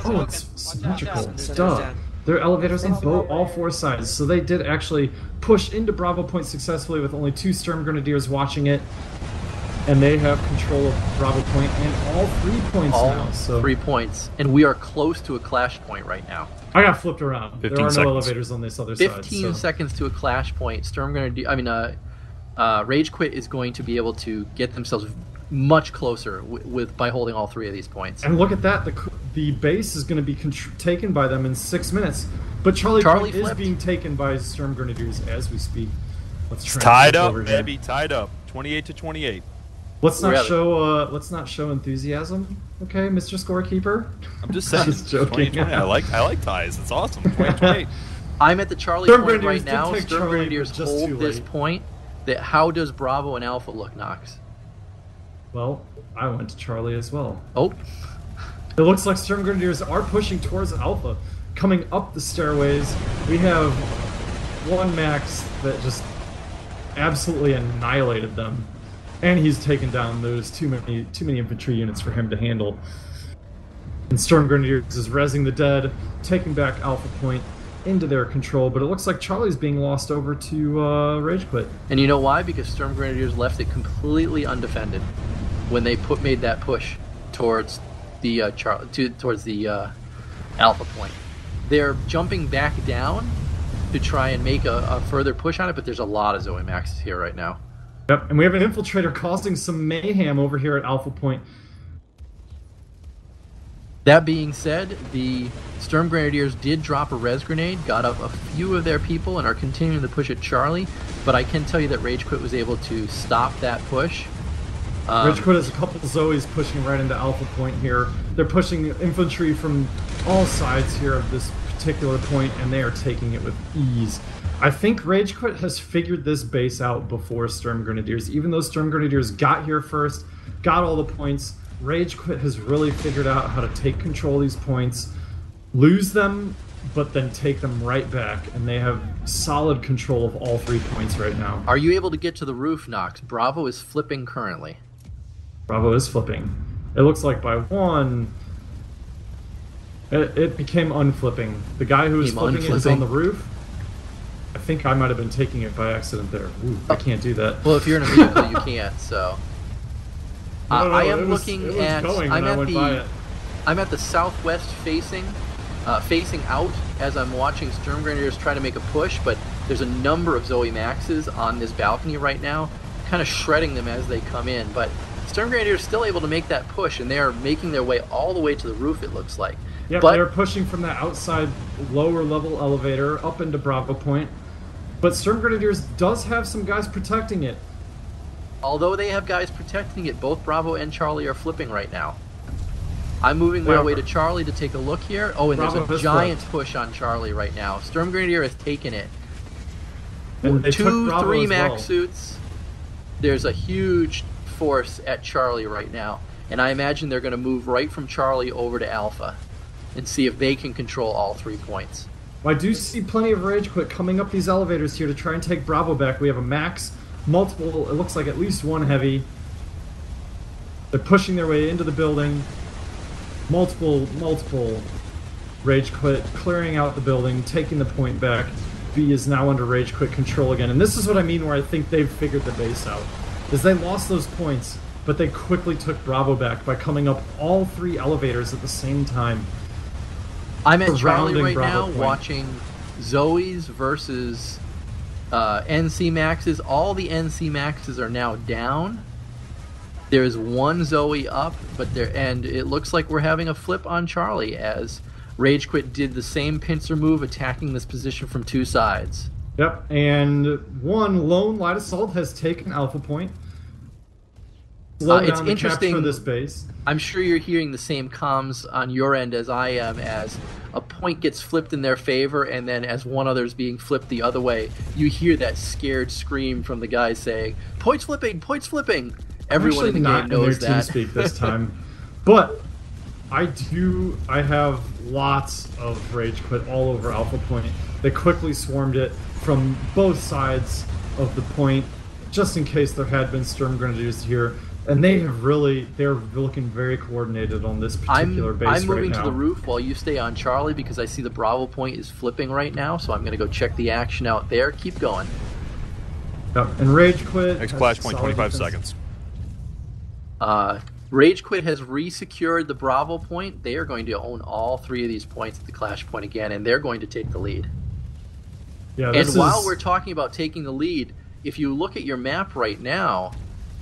Oh, it's symmetrical. Duh. There are elevators on all 4 sides, so they did actually push into Bravo Point successfully with only 2 Storm Grenadiers watching it. And they have control of Bravo Point and all 3 points now. So 3 points. And we are close to a clash point right now. I got flipped around. 15 There are no seconds. elevators on this other side. 15 seconds to a clash point. Rage Quit is going to be able to get themselves much closer by holding all 3 of these points. And look at that. The base is going to be taken by them in 6 minutes. But Charlie Point is being taken by Sturm Grenadiers as we speak. It's tied up, baby. Tied up. 28-28. Let's not show enthusiasm, okay, Mr. Scorekeeper. I'm just saying. Just joking. I like ties. It's awesome. 28. I'm at the Charlie point right now. Sturm Grenadiers hold this point. How does Bravo and Alpha look, Knox? Well, I went to Charlie as well. Oh. It looks like Sturm Grenadiers are pushing towards Alpha. Coming up the stairways, we have one Max that just absolutely annihilated them. And he's taken down those too many infantry units for him to handle. And Sturm Grenadiers is rezzing the dead, taking back Alpha Point into their control, but it looks like Charlie's being lost over to Rage Quit. And you know why? Because Sturm Grenadiers left it completely undefended when they made that push towards the Alpha Point. They're jumping back down to try and make a further push on it, but there's a lot of Zoe Maxes here right now. Yep, and we have an infiltrator causing some mayhem over here at Alpha Point. That being said, the Sturm Grenadiers did drop a res grenade, got up a few of their people, and are continuing to push at Charlie, but I can tell you that Rage Quit was able to stop that push. Rage Quit has a couple Zoes pushing right into Alpha Point here. They're pushing infantry from all sides here of this particular point, and they are taking it with ease. I think Rage Quit has figured this base out before Sturm Grenadiers. Even though Sturm Grenadiers got here first, got all the points, Rage Quit has really figured out how to take control of these points, lose them, but then take them right back, and they have solid control of all 3 points right now. Are you able to get to the roof, Knox? Bravo is flipping currently. Bravo is flipping. It looks like by 1... It became unflipping. The guy who was flipping it is on the roof. I think I might have been taking it by accident there. Ooh, I can't do that. Well, if you're in a vehicle, you can't, so... I am looking at... I'm at the southwest facing out as I'm watching Sturm Grenadiers try to make a push, but there's a number of Zoe Maxes on this balcony right now, kind of shredding them as they come in, but Sturm Grenadiers still able to make that push, and they are making their way all the way to the roof, it looks like. Yep, they're pushing from that outside lower level elevator up into Bravo Point, but Sturm Grenadiers does have some guys protecting it. Although they have guys protecting it, both Bravo and Charlie are flipping right now. I'm moving my way to Charlie to take a look here. Oh, and there's a giant push on Charlie right now. Sturm Grenadier has taken it. And they took 2-3 Max suits. There's a huge force at Charlie right now. And I imagine they're going to move right from Charlie over to Alpha and see if they can control all 3 points. Well, I do see plenty of Rage Quit coming up these elevators here to try and take Bravo back. We have a Max, multiple, it looks like at least 1 heavy. They're pushing their way into the building. Multiple Rage Quit, clearing out the building, taking the point back. B is now under Rage Quit control again. And this is what I mean where I think they've figured the base out. Is they lost those points, but they quickly took Bravo back by coming up all 3 elevators at the same time. I'm at Charlie right now watching Zoe's versus NC Maxes. All the NC Maxes are now down. There's 1 Zoe up, and it looks like we're having a flip on Charlie as Rage Quit did the same pincer move, attacking this position from 2 sides. Yep, and 1 lone light assault has taken Alpha Point. It's interesting for this base. I'm sure you're hearing the same comms on your end as I am, as a point gets flipped in their favor, and then as one other's being flipped the other way, you hear that scared scream from the guy saying, "Points flipping! Points flipping!" Everyone in the game knows that. TeamSpeak this time, but I have lots of Rage Quit all over Alpha Point. They quickly swarmed it from both sides of the point, just in case there had been Sturm Grenadiers here. And they're looking very coordinated on this particular base right now. I'm moving to the roof while you stay on Charlie because I see the Bravo point is flipping right now, so I'm going to go check the action out there. Keep going. Yep, and Rage Quit. Next splash point, 25 seconds. Rage Quit has re-secured the Bravo point. They are going to own all 3 of these points at the Clash point again, and they're going to take the lead. Yeah, and while we're talking about taking the lead, if you look at your map right now,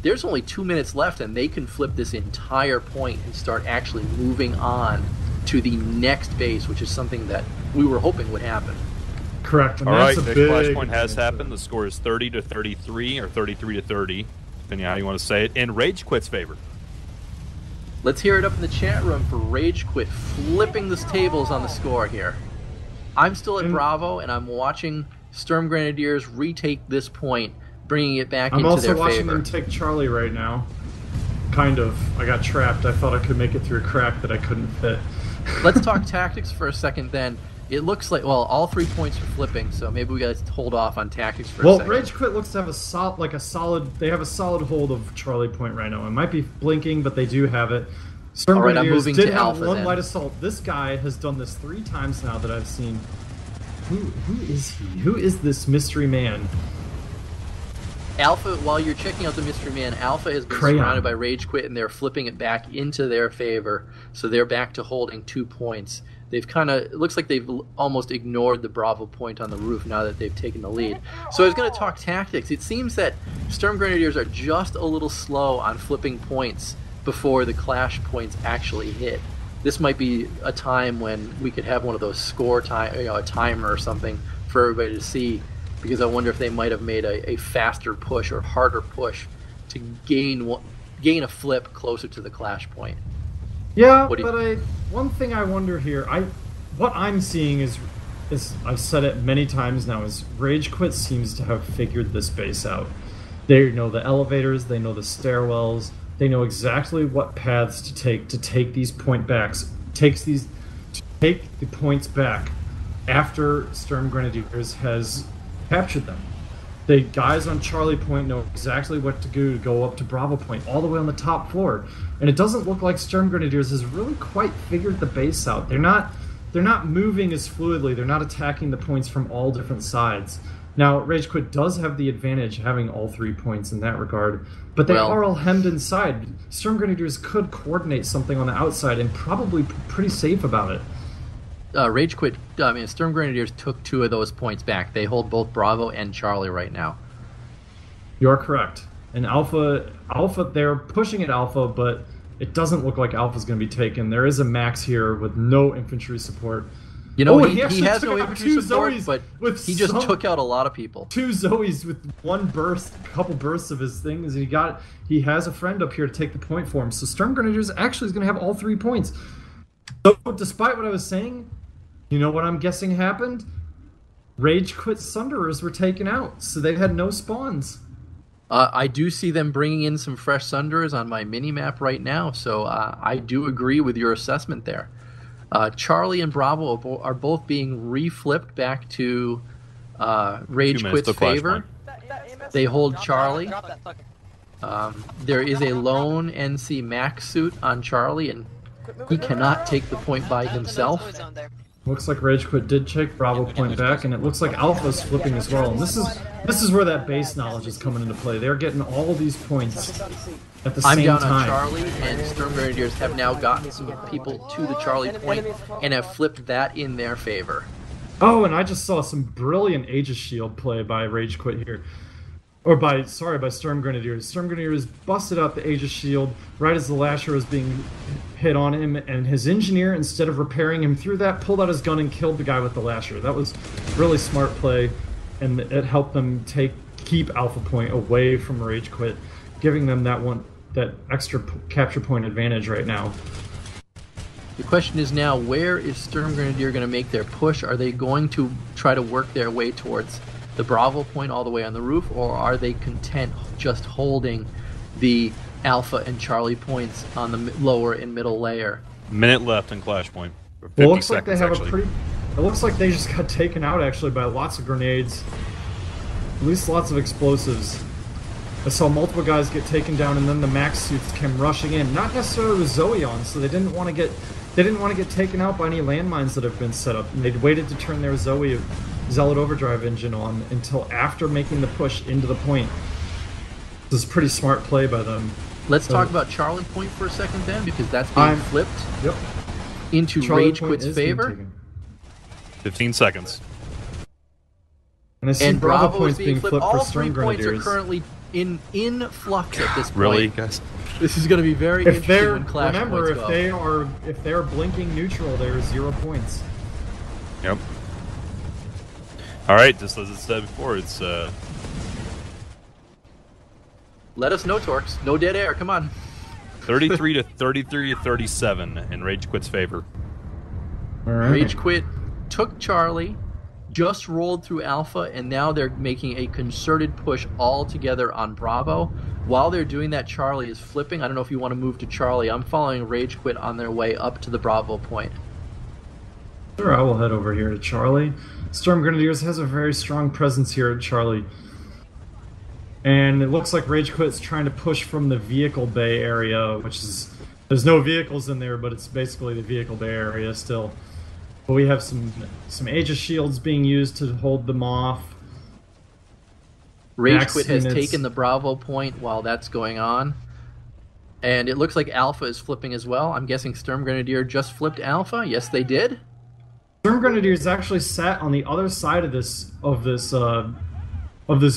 there's only 2 minutes left, and they can flip this entire point and start actually moving on to the next base, which is something that we were hoping would happen. Correct. All right, the Clash point has happened. The score is 30-33 or 33-30, depending on how you want to say it, in Rage Quit's favor. Let's hear it up in the chat room for Rage Quit flipping the tables on the score here. I'm still at Bravo, and I'm watching Sturm Grenadiers retake this point, bringing it back into their favor. I'm also watching them take Charlie right now. Kind of. I got trapped. I thought I could make it through a crack that I couldn't fit. Let's talk tactics for a second then. It looks like, well, all 3 points are flipping, so maybe we got to hold off on tactics for a second. Well, Rage Quit looks to have they have a solid hold of Charlie Point right now. It might be blinking, but they do have it. Sturm Grenadiers did have one light assault. This guy has done this 3 times now that I've seen. Who is he? Who is this mystery man? Alpha, while you're checking out the mystery man, Alpha has been surrounded by Rage Quit, and they're flipping it back into their favor, so they're back to holding 2 points. They've it looks like they've almost ignored the Bravo point on the roof now that they've taken the lead. So I was going to talk tactics. It seems that Sturm Grenadiers are just a little slow on flipping points before the Clash points actually hit. This might be a time when we could have one of those score time, a timer or something for everybody to see, because I wonder if they might have made a faster push or harder push to gain a flip closer to the Clash point. Yeah, but one thing I wonder here, what I'm seeing is I've said it many times now, is Rage Quit seems to have figured this base out. They know the elevators, they know the stairwells, they know exactly what paths to take these point backs, take the points back after Sturm Grenadiers has captured them. The guys on Charlie Point know exactly what to do to go up to Bravo Point, all the way on the top floor. And it doesn't look like Sturm Grenadiers has really quite figured the base out. They're not moving as fluidly. They're not attacking the points from all different sides. Now, Rage Quit does have the advantage having all 3 points in that regard, but they are all hemmed inside. Sturm Grenadiers could coordinate something on the outside and probably pretty safe about it. Rage Quit, Sturm Grenadiers took 2 of those points back. They hold both Bravo and Charlie right now. You're correct. And Alpha, they're pushing at Alpha, but it doesn't look like Alpha's going to be taken. There is a Max here with no infantry support. You know, he has no infantry support, but he just took out a lot of people. 2 Zoes with one burst, a couple bursts of his things. He has a friend up here to take the point for him. So Sturm Grenadiers actually is going to have all 3 points. So despite what I was saying, you know what I'm guessing happened? Rage Quit Sunderers were taken out, so they had no spawns. I do see them bringing in some fresh Sunderers on my mini-map right now, so I do agree with your assessment there. Charlie and Bravo are both being re-flipped back to Rage Quit's favor. They hold Charlie. There is a lone NC Max suit on Charlie, and he cannot take the point by himself. Looks like Rage Quit did check Bravo Point back, and it looks like Alpha's flipping as well. And this is where that base knowledge is coming into play. They're getting all these points at the same time. I'm down on Charlie, and Sturm Grenadiers have now gotten some people to the Charlie Point and have flipped that in their favor. Oh, and I just saw some brilliant Aegis Shield play by Rage Quit here. Or by Sturm Grenadiers. Sturm Grenadiers busted up the Aegis Shield right as the Lasher was being hit on him, and his engineer, instead of repairing him through that, pulled out his gun and killed the guy with the Lasher. That was really smart play, and it helped them keep Alpha Point away from Rage Quit, giving them that extra capture point advantage right now. The question is now, where is Sturm Grenadier going to make their push? Are they going to try to work their way towards the Bravo Point all the way on the roof, or are they content just holding the Alpha and Charlie points on the lower and middle layer? Minute left in Clash Point. Well, it looks like they have it looks like they just got taken out actually by lots of grenades, at least lots of explosives. I saw multiple guys get taken down, and then the Max suits came rushing in. Not necessarily with Zoe on, so they didn't want to get taken out by any landmines that have been set up. And they'd waited to turn their Zoe Zealot Overdrive engine on until after making the push into the point. This is pretty smart play by them. Let's talk about Charlie Point for a second then, because that's being flipped into Charlie Rage Point Quit's is being favor. taken. 15 seconds. And I see And Bravo Bravo is Point's being being flipped. flipped for All 3 Storm points are Grenadiers. currently in flux at this point. Really, guys? This is going to be very If interesting they're when Clash remember, points if go. they're blinking neutral, they're 0 points. Yep. All right, just as it said before, it's Let us know, Torx. No dead air. Come on. 33 to 37 in Rage Quit's favor. All right. Rage Quit took Charlie, just rolled through Alpha, and now they're making a concerted push all together on Bravo. While they're doing that, Charlie is flipping. I don't know if you want to move to Charlie. I'm following Rage Quit on their way up to the Bravo point. Sure, I will head over here to Charlie. Storm Grenadiers has a very strong presence here at Charlie. And it looks like Rage Quit's trying to push from the vehicle bay area, which is... There's no vehicles in there, but it's basically the vehicle bay area still. But we have some Aegis shields being used to hold them off. Rage Quit has taken the Bravo point while that's going on. And it looks like Alpha is flipping as well. I'm guessing Storm Grenadier just flipped Alpha. Yes, they did. Storm Grenadiers actually sat on the other side of this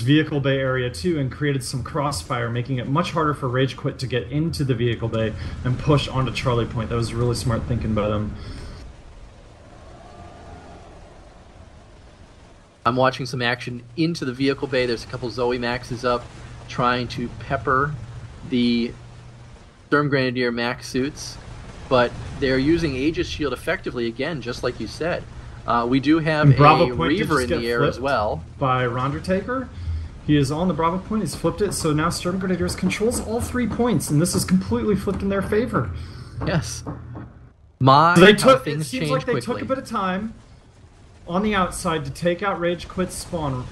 vehicle bay area too, and created some crossfire, making it much harder for Rage Quit to get into the vehicle bay and push onto Charlie Point. That was really smart thinking by them. I'm watching some action into the vehicle bay. There's a couple Zoe Maxes up, trying to pepper the Storm Grenadier max suits, but they're using Aegis Shield effectively again, just like you said. We do have a Reaver in the air as well. By Rondertaker. He is on the Bravo point, he's flipped it, so now Storm Grenadiers controls all 3 points, and this is completely flipped in their favor. Yes. It seems like they quickly. took a bit of time on the outside to take out Rage Quit's spawn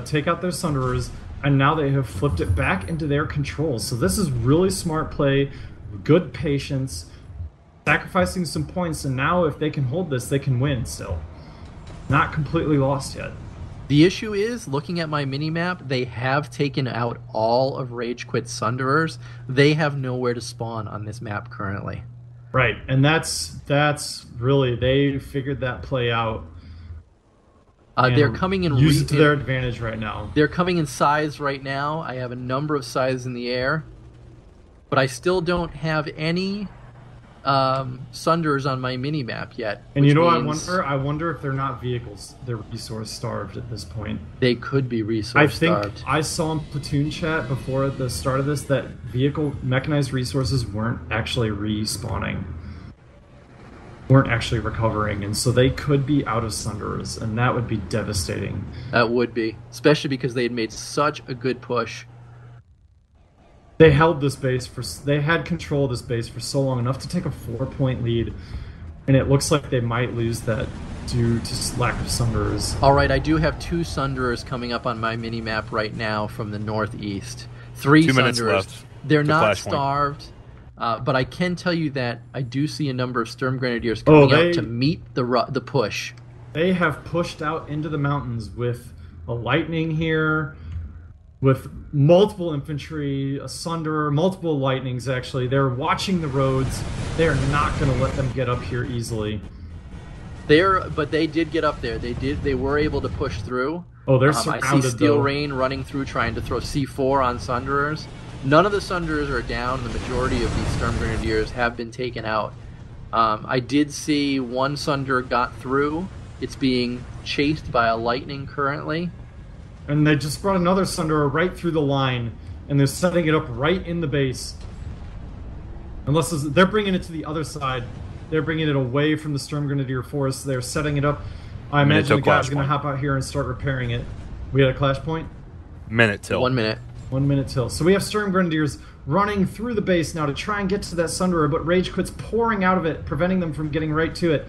take out their Sunderers, and now they have flipped it back into their control. So this is really smart play, good patience, sacrificing some points, and now if they can hold this, they can win still. Not completely lost yet. The issue is, looking at my mini-map, they have taken out all of Rage Quit's Sunderers. They have nowhere to spawn on this map currently. Right, and that's really, they figured that play out. They're coming in... Use it to their advantage right now. They're coming in size right now. I have a number of size in the air, but I still don't have any Sunders on my mini-map yet. And you know what I wonder if they're not vehicles. They're resource starved at this point. They could be resource starved. I think I saw in Platoon chat before the start of this that vehicle mechanized resources weren't actually respawning. Weren't actually recovering, and so they could be out of Sunderers, and that would be devastating. That would be. Especially because they had made such a good push. They held this base they had control of this base for so long, enough to take a 4-point lead, and it looks like they might lose that due to lack of Sunderers. Alright, I do have 2 Sunderers coming up on my mini-map right now from the northeast. 3 2 Sunderers. minutes left. They're not starved, but I can tell you that I do see a number of Storm Grenadiers coming out to meet the push. They have pushed out into the mountains with a Lightning here, with multiple infantry, a Sunderer, multiple Lightnings actually. They're watching the roads. They're not going to let them get up here easily. But they did get up there. They were able to push through. Oh, they're surrounded, I see Steel Rain running through, trying to throw C4 on Sunderers. None of the Sunderers are down. The majority of these Storm Grenadiers have been taken out. I did see one Sunderer got through. It's being chased by a Lightning currently. And they just brought another Sunderer right through the line, and they're setting it up right in the base. They're bringing it to the other side. They're bringing it away from the Storm Grenadier force. They're setting it up. I imagine the guy's going to hop out here and start repairing it. We had a clash point? Minute till. 1 minute. 1 minute till. So we have Storm Grenadiers running through the base now to try and get to that Sunderer, but Rage Quit's pouring out of it, preventing them from getting right to it.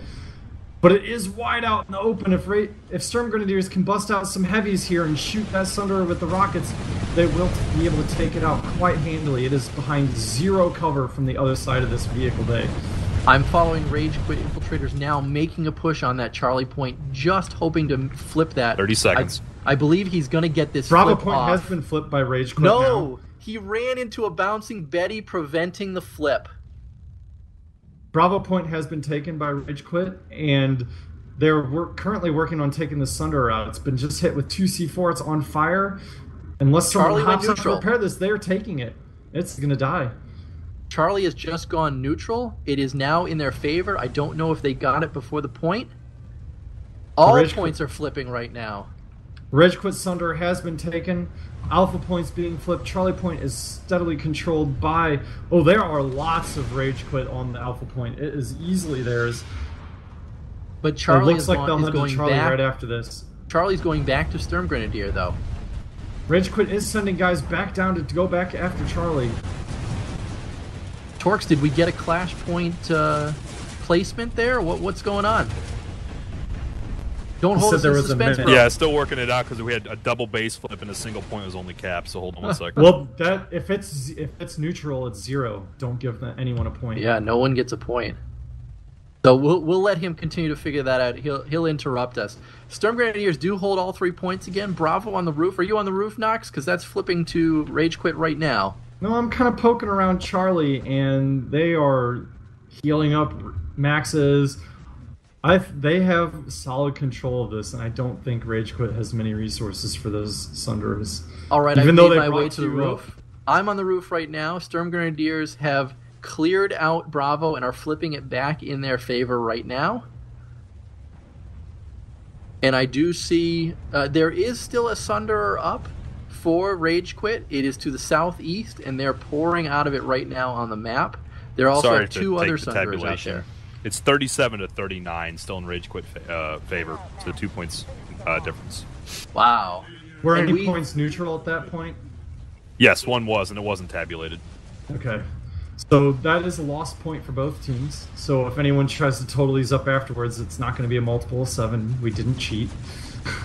But it is wide out in the open. If Storm Grenadiers can bust out some heavies here and shoot that Sunderer with the rockets, they will be able to take it out quite handily. It is behind 0 cover from the other side of this vehicle bay. I'm following Rage Quit Infiltrators now, making a push on that Charlie Point, just hoping to flip that. 30 seconds. I believe he's going to get this Bravo flip point off. has been flipped by Rage Quit No! now. He ran into a bouncing Betty, preventing the flip. Bravo point has been taken by Rage Quit, and they're currently working on taking the Sunder out. It's been just hit with 2 C4. It's on fire. Unless someone Charlie went hops up to neutral. repair this, they're taking it. It's going to die. Charlie has just gone neutral. It is now in their favor. I don't know if they got it before the point. All Rage points are flipping right now. Rage Quit Sunder has been taken. Alpha points being flipped. Charlie point is steadily controlled by... Oh, there are lots of Rage Quit on the Alpha point. It is easily theirs. But Charlie it looks like they'll is head to going Charlie back. right after this. Charlie's going back to Sturm Grenadier, though. Rage Quit is sending guys back down to go back after Charlie. Torx, did we get a Clash Point placement there? What's going on? Don't He hold said us there in was a suspense, minute. bro. Yeah, still working it out because we had a double base flip and a single point was only capped. So hold on 1 second. Well, that if it's neutral, it's 0. Don't give anyone a point. Yeah, no one gets a point. So we'll let him continue to figure that out. He'll interrupt us. Sturm Grenadiers do hold all 3 points again. Bravo on the roof. Are you on the roof, Nox? Because that's flipping to Rage Quit right now. No, I'm kind of poking around Charlie, and they are healing up Maxes. They have solid control of this, and I don't think Rage Quit has many resources for those Sunders. All right, Even I though made they my way brought to the you roof. up. I'm on the roof right now. Sturm Grenadiers have cleared out Bravo and are flipping it back in their favor right now. And I do see there is still a Sunderer up for Rage Quit. It is to the southeast, and they're pouring out of it right now on the map. There also Sorry have to 2 take other the Sunderers out tabulation. there. It's 37 to 39, still in Rage Quit favor. So 2 points difference. Wow. Were And any points neutral at that point? Yes, one was, and it wasn't tabulated. Okay. So that is a lost point for both teams. So if anyone tries to total these up afterwards, it's not going to be a multiple of 7. We didn't cheat.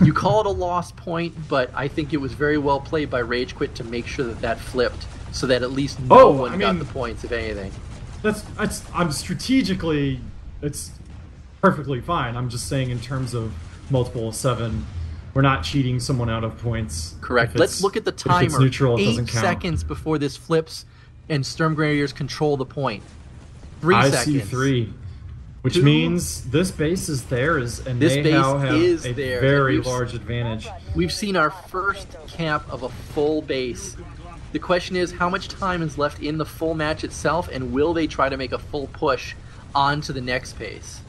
You call it a lost point, but I think it was very well played by Rage Quit to make sure that flipped, so that at least no one got the points, if anything. I'm strategically, it's perfectly fine. I'm just saying in terms of multiple of 7, we're not cheating someone out of points. Correct. Let's look at the If timer. it's neutral, it 8 doesn't count. seconds before this flips, and Sturm Grenadiers control the point. 3 I seconds. see 3, which 2. means this base is theirs, and This they base now have is a theirs, very and large advantage. We've seen our first cap of a full base. The question is, how much time is left in the full match itself, and will they try to make a full push onto the next base?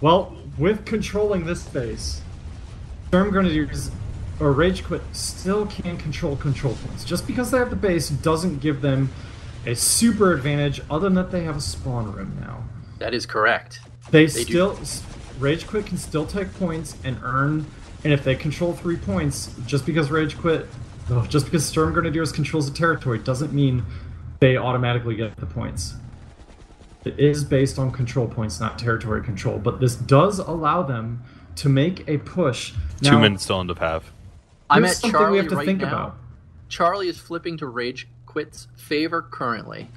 Well, with controlling this base, Sturm Grenadiers or Rage Quit still can control points. Just because they have the base doesn't give them a super advantage, other than that they have a spawn room now. That is correct. They Rage Quit can still take points and earn, and if they control 3 points, just because Sturm Grenadiers controls a territory doesn't mean they automatically get the points. It is based on control points, not territory control, but this does allow them to make a push. Now, 2 minutes still end up half. I'm here's at something Charlie we have to right think now. about. Charlie is flipping to Rage Quit's favor currently.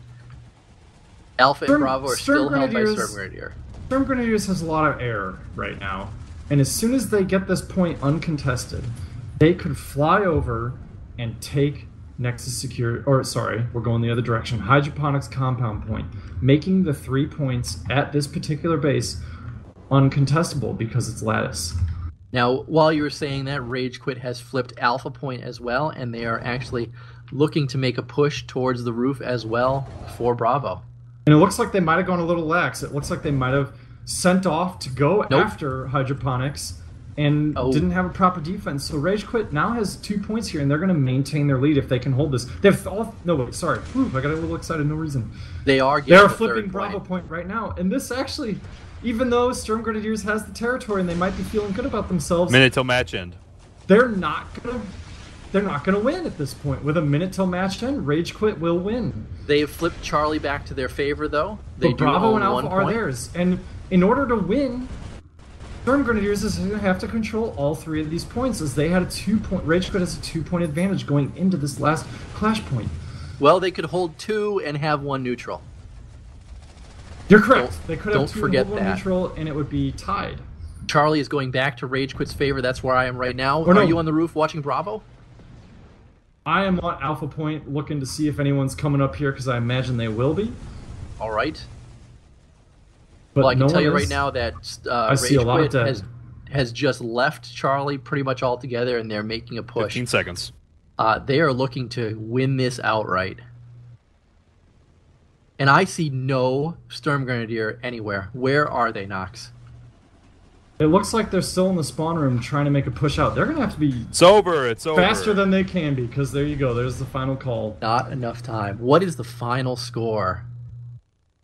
Alpha and Bravo are still held by Sturm Grenadier. Sturm Grenadiers has a lot of air right now, and as soon as they get this point uncontested, they could fly over and take Nexus Security, or sorry, we're going the other direction, Hydroponics Compound Point, making the 3 points at this particular base uncontestable because it's lattice. Now, while you were saying that, Rage Quit has flipped Alpha Point as well, and they are actually looking to make a push towards the roof as well for Bravo. And it looks like they might have gone a little lax. It looks like they might have sent off to go after Hydroponics and didn't have a proper defense. So Rage Quit now has 2 points here, and they're going to maintain their lead if they can hold this. They've all... No, wait, sorry. Whew, I got a little excited, no reason. They're flipping Bravo point right now. And this actually, even though Sturm Grenadiers has the territory and they might be feeling good about themselves... Minute till match end. They're not gonna win at this point. With a minute till match end, Rage Quit will win. They have flipped Charlie back to their favor, though. But Bravo and Alpha are theirs. And in order to win, Sturm Grenadiers is going to have to control all 3 of these points, as they had a 2-point... Rage Quit has a 2-point advantage going into this last clash point. Well, they could hold 2 and have 1 neutral. You're correct. They could have don't 2 forget and hold 1 that. neutral, and it would be tied. Charlie is going back to Rage Quit's favor. That's where I am right now. Or no. Are you on the roof watching Bravo? I am on Alpha Point looking to see if anyone's coming up here because I imagine they will be. All right. But well, I can no tell you one right is. now that I see Rage a lot of Quit dead. has just left Charlie pretty much altogether, and they're making a push. 15 seconds. They are looking to win this outright. And I see no Sturm Grenadier anywhere. Where are they, Knox? It looks like they're still in the spawn room trying to make a push out. They're going to have to be It's over. It's over. faster than they can be, because there you go. There's the final call. Not enough time. What is the final score?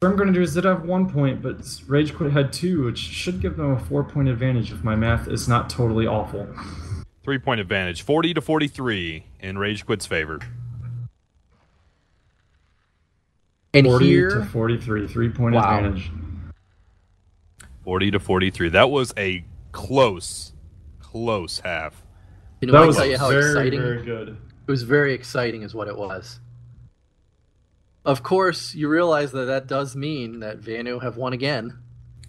Storm Grenadiers did have 1 point, but Rage Quit had 2, which should give them a 4-point advantage if my math is not totally awful. 3-point advantage. 40 to 43 in Rage Quit's favor. And 40 here, to 43, 3-point Wow. advantage. 40 to 43. That was a close half. you know, That I was tell you how very, exciting. very good. It was very exciting, is what it was. Of course, you realize that that does mean that Vanu have won again.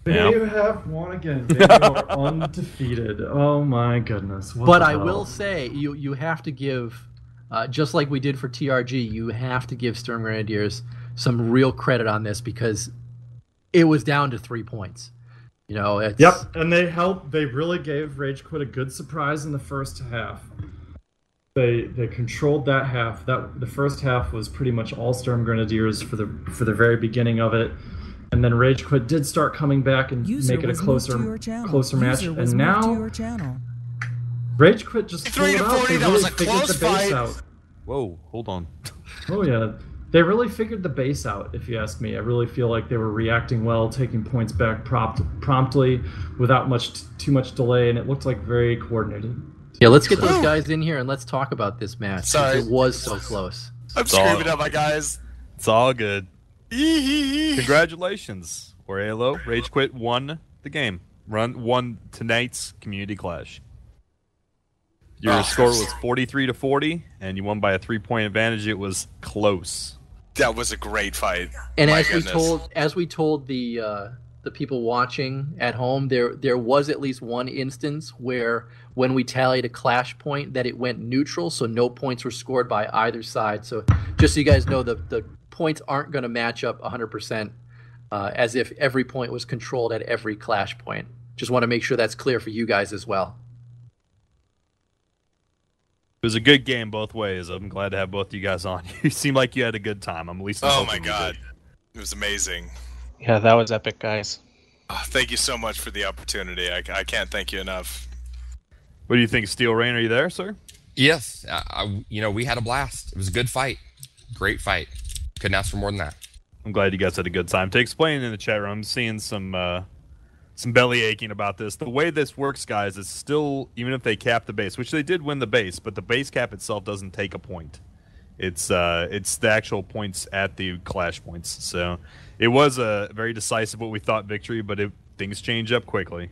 Yeah. They have won again. They are undefeated. Oh my goodness. What But the I hell? will say, you have to give, just like we did for TRG, you have to give Sturm Grenadiers some real credit on this because it was down to 3 points. You know, it's... Yep, and they helped. They really gave Rage Quit a good surprise in the first half. They controlled that half. The first half was pretty much all Sturm Grenadiers for the very beginning of it, and then Rage Quit did start coming back and User make it a was moved to your closer channel. match. User was And moved to now your channel. Rage Quit just pulled 3 it to out. 40, They that really was a figured close the base fight. out. Whoa, hold on. Oh yeah, they really figured the base out. If you ask me, I really feel like they were reacting well, taking points back promptly, without too much delay, and it looked like very coordinated. Yeah, let's get those guys in here and let's talk about this match. 'cause Sorry. It was so close. I'm screaming at my guys. It's all good. Congratulations, Orelo. Rage Quit won the game. Won tonight's community clash. Your score was 43 to 40, and you won by a 3-point advantage. It was close. That was a great fight. And My as goodness. we told the people watching at home, there was at least one instance where when we tallied a clash point that it went neutral, so no points were scored by either side. So just so you guys know, the points aren't going to match up 100% as if every point was controlled at every clash point. Just want to make sure that's clear for you guys as well. It was a good game both ways. I'm glad to have both of you guys on. You seem like you had a good time. I'm at least. Oh my god. It was amazing. Yeah, that was epic, guys. Oh, thank you so much for the opportunity. I can't thank you enough. What do you think, Steel Rain? Are you there, sir? Yes, we had a blast. It was a good fight. Great fight. Couldn't ask for more than that. I'm glad you guys had a good time. To explain in the chat room, I'm seeing some belly aching about this. The way this works, guys, is still, even if they cap the base, which they did win the base, but the base cap itself doesn't take a point. It's the actual points at the clash points. So it was a very decisive, what we thought, victory, but things change up quickly.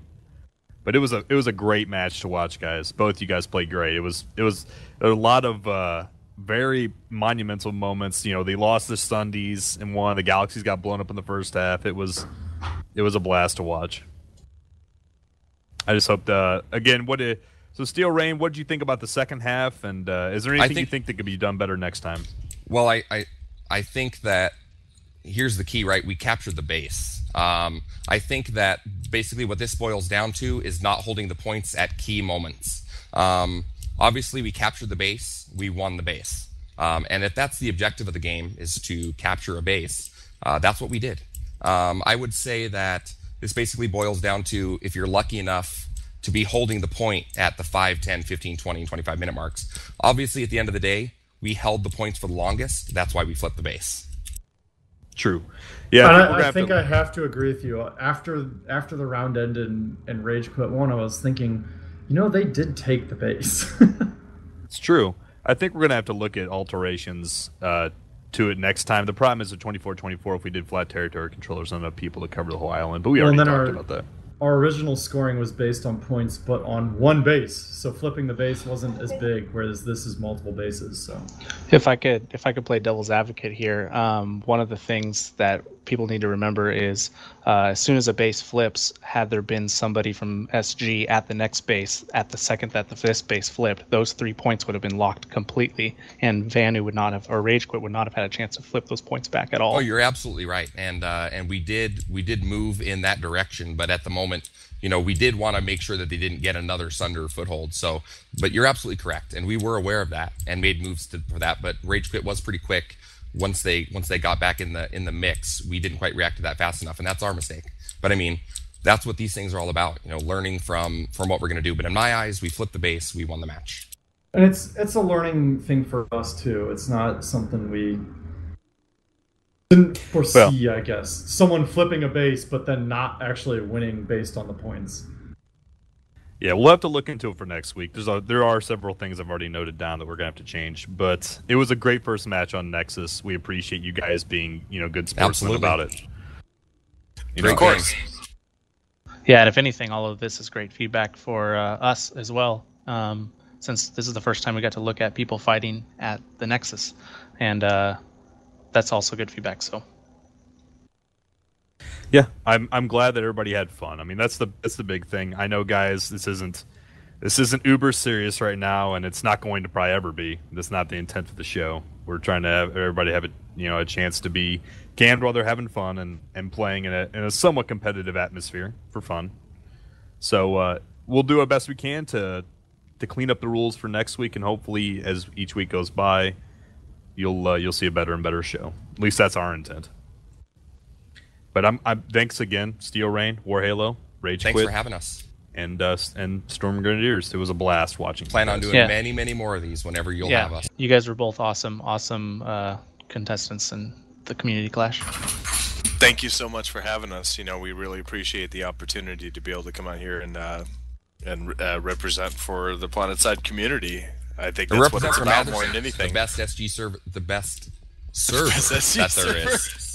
But it was a great match to watch, guys. Both you guys played great. It was a lot of very monumental moments. You know, they lost the Sundays and won. The Galaxies got blown up in the first half. It was a blast to watch. I just hope so Steel Rain, what did you think about the second half? And is there anything you think that could be done better next time? Well, I think that here's the key, right? We captured the base. I think that basically what this boils down to is not holding the points at key moments. Obviously, we captured the base. We won the base. And if that's the objective of the game, is to capture a base, that's what we did. I would say that this basically boils down to if you're lucky enough to be holding the point at the 5, 10, 15, 20, and 25 minute marks. Obviously, at the end of the day, we held the points for the longest. That's why we flipped the base. True. Yeah, I think I have to agree with you. After the round ended and Rage Quit won, I was thinking, they did take the base. It's true. I think we're going to have to look at alterations to it next time. The problem is the 24-24, if we did flat territory controllers, not enough people to cover the whole island. But we already talked about that. our original scoring was based on points, but on one base. So flipping the base wasn't as big, whereas this is multiple bases. So, if I could play devil's advocate here, one of the things that people need to remember is as soon as a base flips, had there been somebody from SG at the next base at the second that this base flipped, those 3 points would have been locked completely, and Vanu would not have, or Rage Quit would not have had a chance to flip those points back at all. Oh, you're absolutely right, and we did move in that direction, but at the moment, we did want to make sure that they didn't get another Sunder foothold. So, but you're absolutely correct, and we were aware of that and made moves for that. But Rage Quit was pretty quick. Once they got back in the mix, we didn't quite react to that fast enough, and that's our mistake. But I mean, that's what these things are all about, learning from what we're going to do. But in my eyes, we flipped the base, we won the match. And it's a learning thing for us too. It's not something we didn't foresee, I guess. Someone flipping a base, but then not actually winning based on the points. Yeah, we'll have to look into it for next week. There are several things I've already noted down that we're going to have to change. But it was a great first match on Nexus. We appreciate you guys being, good sportsmen about it. Of course. Yeah, and if anything, all of this is great feedback for us as well. Since this is the first time we got to look at people fighting at the Nexus. And that's also good feedback, so. Yeah, I'm glad that everybody had fun. I mean, that's the big thing. I know, guys, this isn't uber serious right now, and it's not going to probably ever be. That's not the intent of the show. We're trying to have everybody have a chance to be canned while they're having fun and playing in a somewhat competitive atmosphere for fun. So we'll do our best we can to clean up the rules for next week, and hopefully, as each week goes by, you'll see a better and better show. At least that's our intent. But I'm thanks again, Steel Rain, War Halo, Rage Quit. Thanks for having us. And Storm Grenadiers. It was a blast watching. Plan on doing many, many more of these whenever you'll have us. You guys were both awesome contestants in the Community Clash. Thank you so much for having us. We really appreciate the opportunity to be able to come out here and represent for the PlanetSide community. I think that's what it's about more than anything. The best SG server, the best server that there is.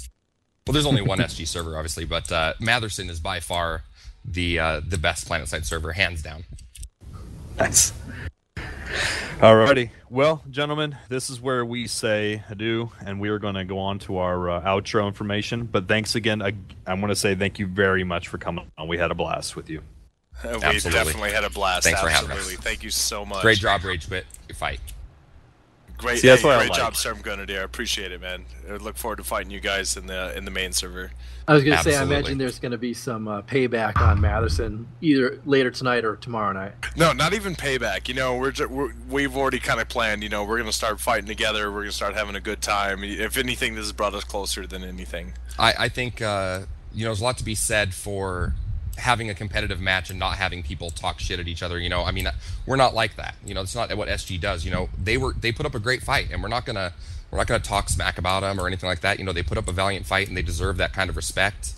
Well, there's only one SG server, obviously, but Matherson is by far the best PlanetSide server, hands down. Nice. Alrighty. Well, gentlemen, this is where we say adieu, and we are going to go on to our outro information. But thanks again. I want to say thank you very much for coming on. We had a blast with you. We definitely had a blast. Thanks for having us. Thank you so much. Great job, Rage Quit. Your fight. Great job, Storm Grenadier. I appreciate it, man. I look forward to fighting you guys in the main server. I was going to say, I imagine there's going to be some payback on Matherson either later tonight or tomorrow night. No, not even payback. We've already kind of planned. We're going to start fighting together. We're going to start having a good time. If anything, this has brought us closer than anything. I think there's a lot to be said for having a competitive match and not having people talk shit at each other. I mean, we're not like that. It's not what SG does. They put up a great fight, and we're not gonna talk smack about them or anything like that. They put up a valiant fight, and they deserve that kind of respect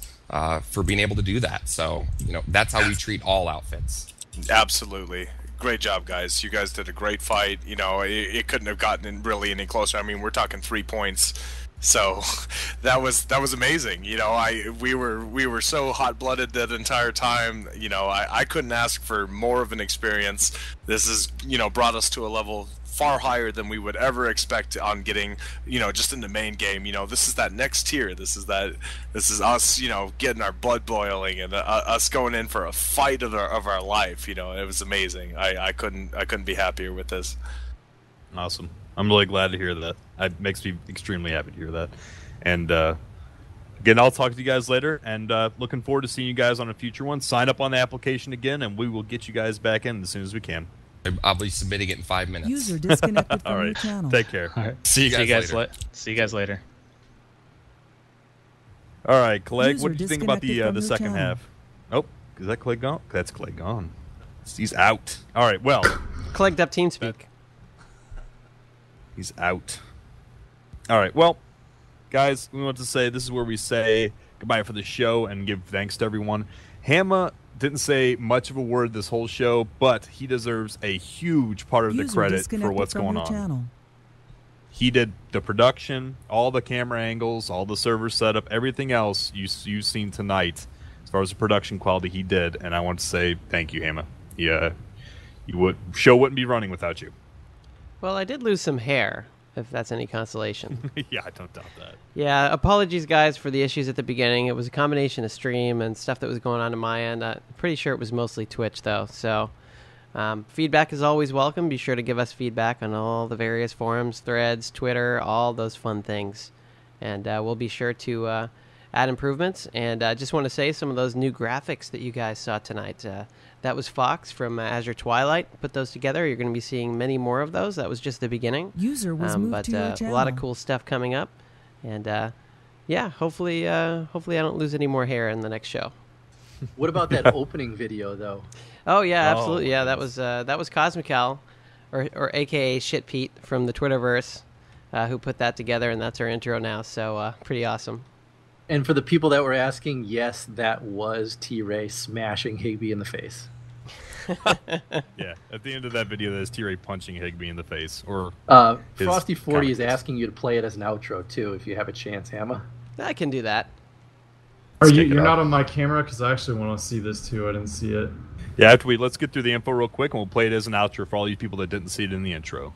for being able to do that. So that's how we treat all outfits. Absolutely. Great job, guys. You guys did a great fight. It couldn't have gotten really any closer. I mean, we're talking 3 points. So that was amazing. We were so hot-blooded that entire time. I couldn't ask for more of an experience. This has brought us to a level far higher than we would ever expect on getting just in the main game. This is that next tier. This is us getting our blood boiling and us going in for a fight of our life. It was amazing. I couldn't be happier with this. Awesome. I'm really glad to hear that. It makes me extremely happy to hear that. And again, I'll talk to you guys later, and looking forward to seeing you guys on a future one. Sign up on the application again, and we will get you guys back in as soon as we can. I'll be submitting it in 5 minutes. User disconnected from All right. your channel. Take care. All right. See you guys later. See you guys later. All right, Clegg, User what do you think about the second channel. half? Oh, is that Clegg gone? That's Clegg gone. He's out. All right, well. Clegged up TeamSpeak. He's out. All right, well, guys, we want to say this is where we say goodbye for the show and give thanks to everyone. Hamma didn't say much of a word this whole show, but he deserves a huge part of the credit for what's going on. Channel. He did the production, all the camera angles, all the server setup, everything else you've seen tonight far as the production quality, he did, and I want to say thank you, Hema. Yeah, show wouldn't be running without you. Well, I did lose some hair, if that's any consolation. Yeah, I don't doubt that. Yeah, apologies, guys, for the issues at the beginning. It was a combination of stream and stuff that was going on my end. I'm pretty sure it was mostly Twitch, though. So feedback is always welcome. Be sure to give us feedback on all the various forums, threads, Twitter, all those fun things. And we'll be sure to add improvements. And I just want to say some of those new graphics that you guys saw tonight. That was Fox from Azure Twilight. Put those together. You're going to be seeing many more of those. That was just the beginning. User was moved to your channel. A lot of cool stuff coming up. And yeah, hopefully I don't lose any more hair in the next show. What about that opening video, though? Oh yeah, absolutely. Yeah, that was Cosmical, or AKA Shit Pete from the Twitterverse, who put that together, and that's our intro now. So pretty awesome. And for the people that were asking, yes, that was T-Ray smashing Higby in the face. Yeah, at the end of that video, there's T-Ray punching Higby in the face. Or Frosty40 is asking you to play it as an outro, too, if you have a chance, Hamma. I can do that. You're not on my camera? Because I actually want to see this, too. I didn't see it. Yeah, let's get through the info real quick, and we'll play it as an outro for all you people that didn't see it in the intro.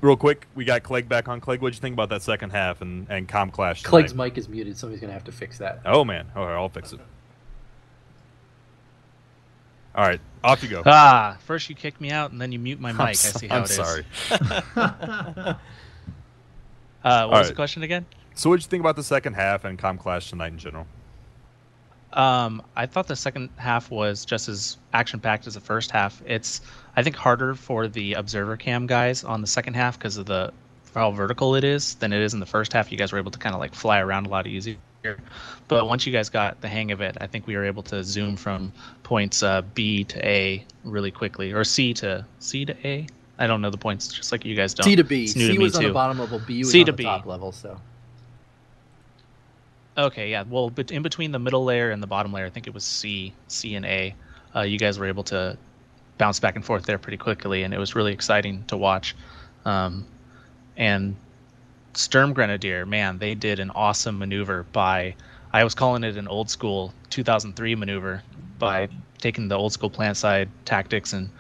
Real quick, we got Clegg back on. Clegg, what'd you think about that second half and Com Clash tonight? Clegg's mic is muted. Somebody's going to have to fix that. Oh, man. All right, I'll fix it. All right, off you go. First you kick me out, and then you mute my mic. I see how it is. I'm sorry. What was the question again? So what'd you think about the second half and Com Clash tonight in general? I thought the second half was just as action-packed as the first half. It's, I think, harder for the observer cam guys on the second half because of how vertical it is than it is in the first half. You guys were able to kind of like fly around a lot easier. But once you guys got the hang of it, I think we were able to zoom from points B to A really quickly, or C to A. I don't know the points, just like you guys don't. C to B. It's new C to me was on too. the bottom level. B was C on to the B. top level. So. Okay, yeah. Well, but in between the middle layer and the bottom layer, I think it was C and A. You guys were able to bounce back and forth there pretty quickly, and it was really exciting to watch. And Sturm Grenadier, man, they did an awesome maneuver by, I was calling it an old school 2003 maneuver by taking the old school PlanetSide tactics, and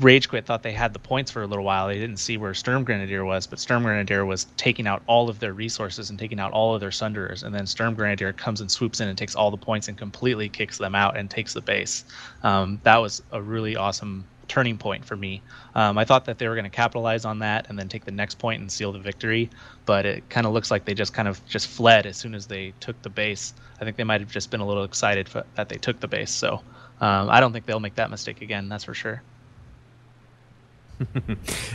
Rage Quit thought they had the points for a little while. They didn't see where Sturm Grenadier was, but Sturm Grenadier was taking out all of their resources and taking out all of their Sunderers, and then Sturm Grenadier comes and swoops in and takes all the points and completely kicks them out and takes the base. That was a really awesome turning point for me. I thought that they were going to capitalize on that and then take the next point and seal the victory, but it kind of looks like they just fled as soon as they took the base. I think they might have just been a little excited that they took the base, so I don't think they'll make that mistake again, that's for sure.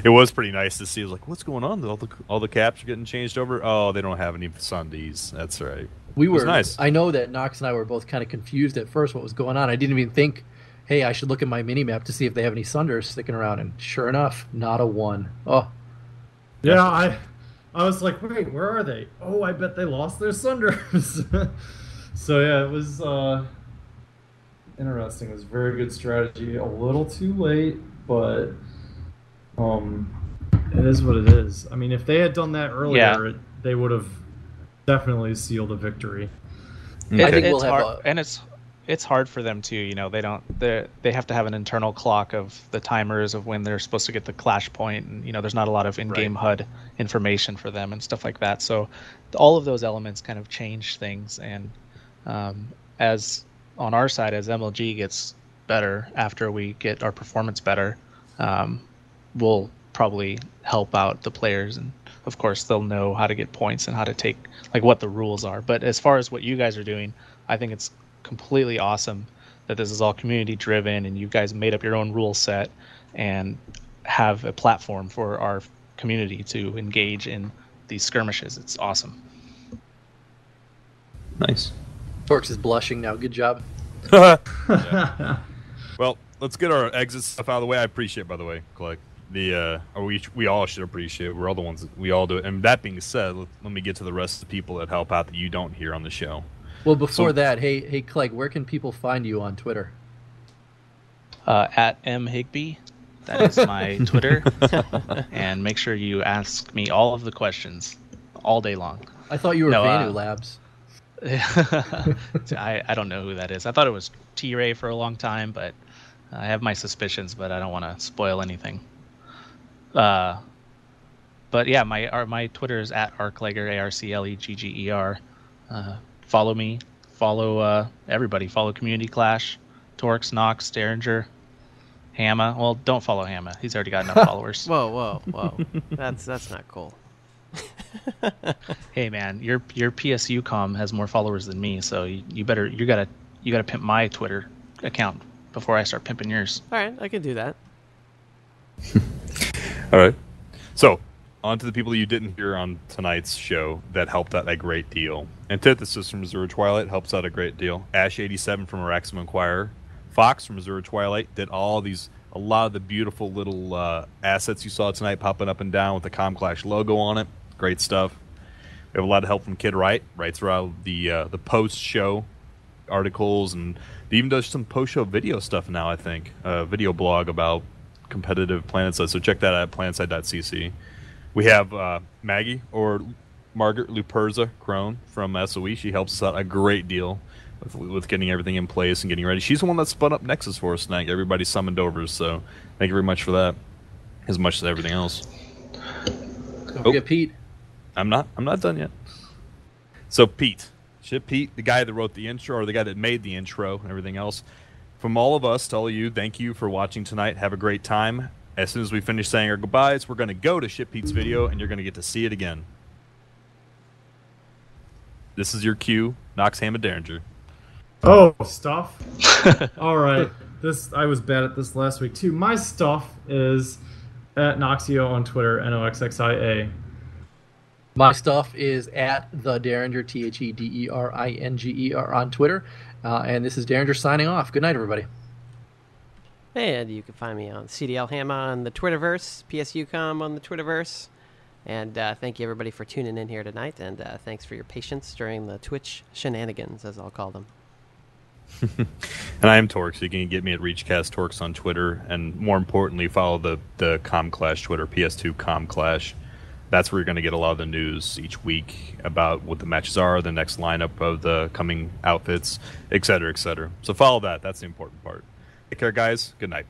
It was pretty nice to see. I was like, what's going on? All the caps are getting changed over. Oh, they don't have any Sundays. That's right. We were nice. I know that Knox and I were both kind of confused at first what was going on. I didn't even think, hey, I should look at my mini-map to see if they have any Sunders sticking around, and sure enough, not a one. Oh. Yeah, I was like, wait, where are they? Oh, I bet they lost their Sunders. So yeah, it was interesting. It was a very good strategy. A little too late, but it is what it is. I mean, if they had done that earlier, they would have definitely sealed a victory. I think we'll have and it's hard for them too. You know, they have to have an internal clock of the timers of when they're supposed to get the clash point, and you know, there's not a lot of in-game HUD information for them and stuff like that. So all of those elements kind of change things. And as on our side, as MLG gets better after we get our performance better, we'll probably help out the players, and of course they'll know how to get points and how to take, like, what the rules are. But as far as what you guys are doing, I think it's completely awesome that this is all community driven and you guys made up your own rule set and have a platform for our community to engage in these skirmishes. It's awesome. Nice. Torx is blushing now. Good job. Yeah. Well, let's get our exit stuff out of the way. I appreciate, by the way, Clegg. We all should appreciate. We're all the ones that we all do it. And that being said, let me get to the rest of the people that help out that you don't hear on the show. Well, before that, hey Clegg, where can people find you on Twitter? At mhigby. That is my Twitter. And make sure you ask me all of the questions all day long. I thought you were Vanu Labs. I don't know who that is. I thought it was T-Ray for a long time, but I have my suspicions, but I don't want to spoil anything. But yeah, my Twitter is at Arclegger, ARCLEGGER. Follow me. Follow everybody. Follow Community Clash, Torx, Nox, Derringer, Hamma. Well, don't follow Hamma. He's already got enough followers. Whoa. That's not cool. Hey man, your PSU com has more followers than me, so you gotta pimp my Twitter account before I start pimping yours. All right, I can do that. All right. So, on to the people you didn't hear on tonight's show that helped out a great deal. Antithesis from Missouri Twilight helps out a great deal. Ash87 from Araxim Inquirer. Fox from Missouri Twilight did a lot of the beautiful little assets you saw tonight popping up and down with the ComClash logo on it. Great stuff. We have a lot of help from Kid Wright. Writes around the post-show articles, and he even does some post-show video stuff now, I think. A video blog about competitive PlanetSide. So check that out at planetside.cc. We have Maggie, or Margaret Luperza Crone from SOE. She helps us out a great deal with getting everything in place and getting ready. She's the one that spun up Nexus for us tonight. Everybody summoned over, so thank you very much for that, as much as everything else. Don't forget Pete. I'm not done yet. So Pete, the guy that wrote the intro, or the guy that made the intro and everything else. From all of us to all of you, thank you for watching tonight. Have a great time. As soon as we finish saying our goodbyes, we're going to go to Ship Pete's video, and you're going to get to see it again. This is your cue, Nox, Hamma, Derringer. Oh, stuff. All right. I was bad at this last week too. My stuff is at Noxio on Twitter, NOXXIA. My stuff is at the Derringer, THEDERINGER on Twitter. And this is Derringer signing off. Good night, everybody. And you can find me on CDL Hamma on the Twitterverse, PSUcom on the Twitterverse. And thank you, everybody, for tuning in here tonight. And thanks for your patience during the Twitch shenanigans, as I'll call them. And I am Torx. You can get me at ReachCast Torx on Twitter. And more importantly, follow the ComClash Twitter, PS2 ComClash. That's where you're going to get a lot of the news each week about what the matches are, the next lineup of the coming outfits, etc., etc. So follow that. That's the important part. Take care, guys. Good night.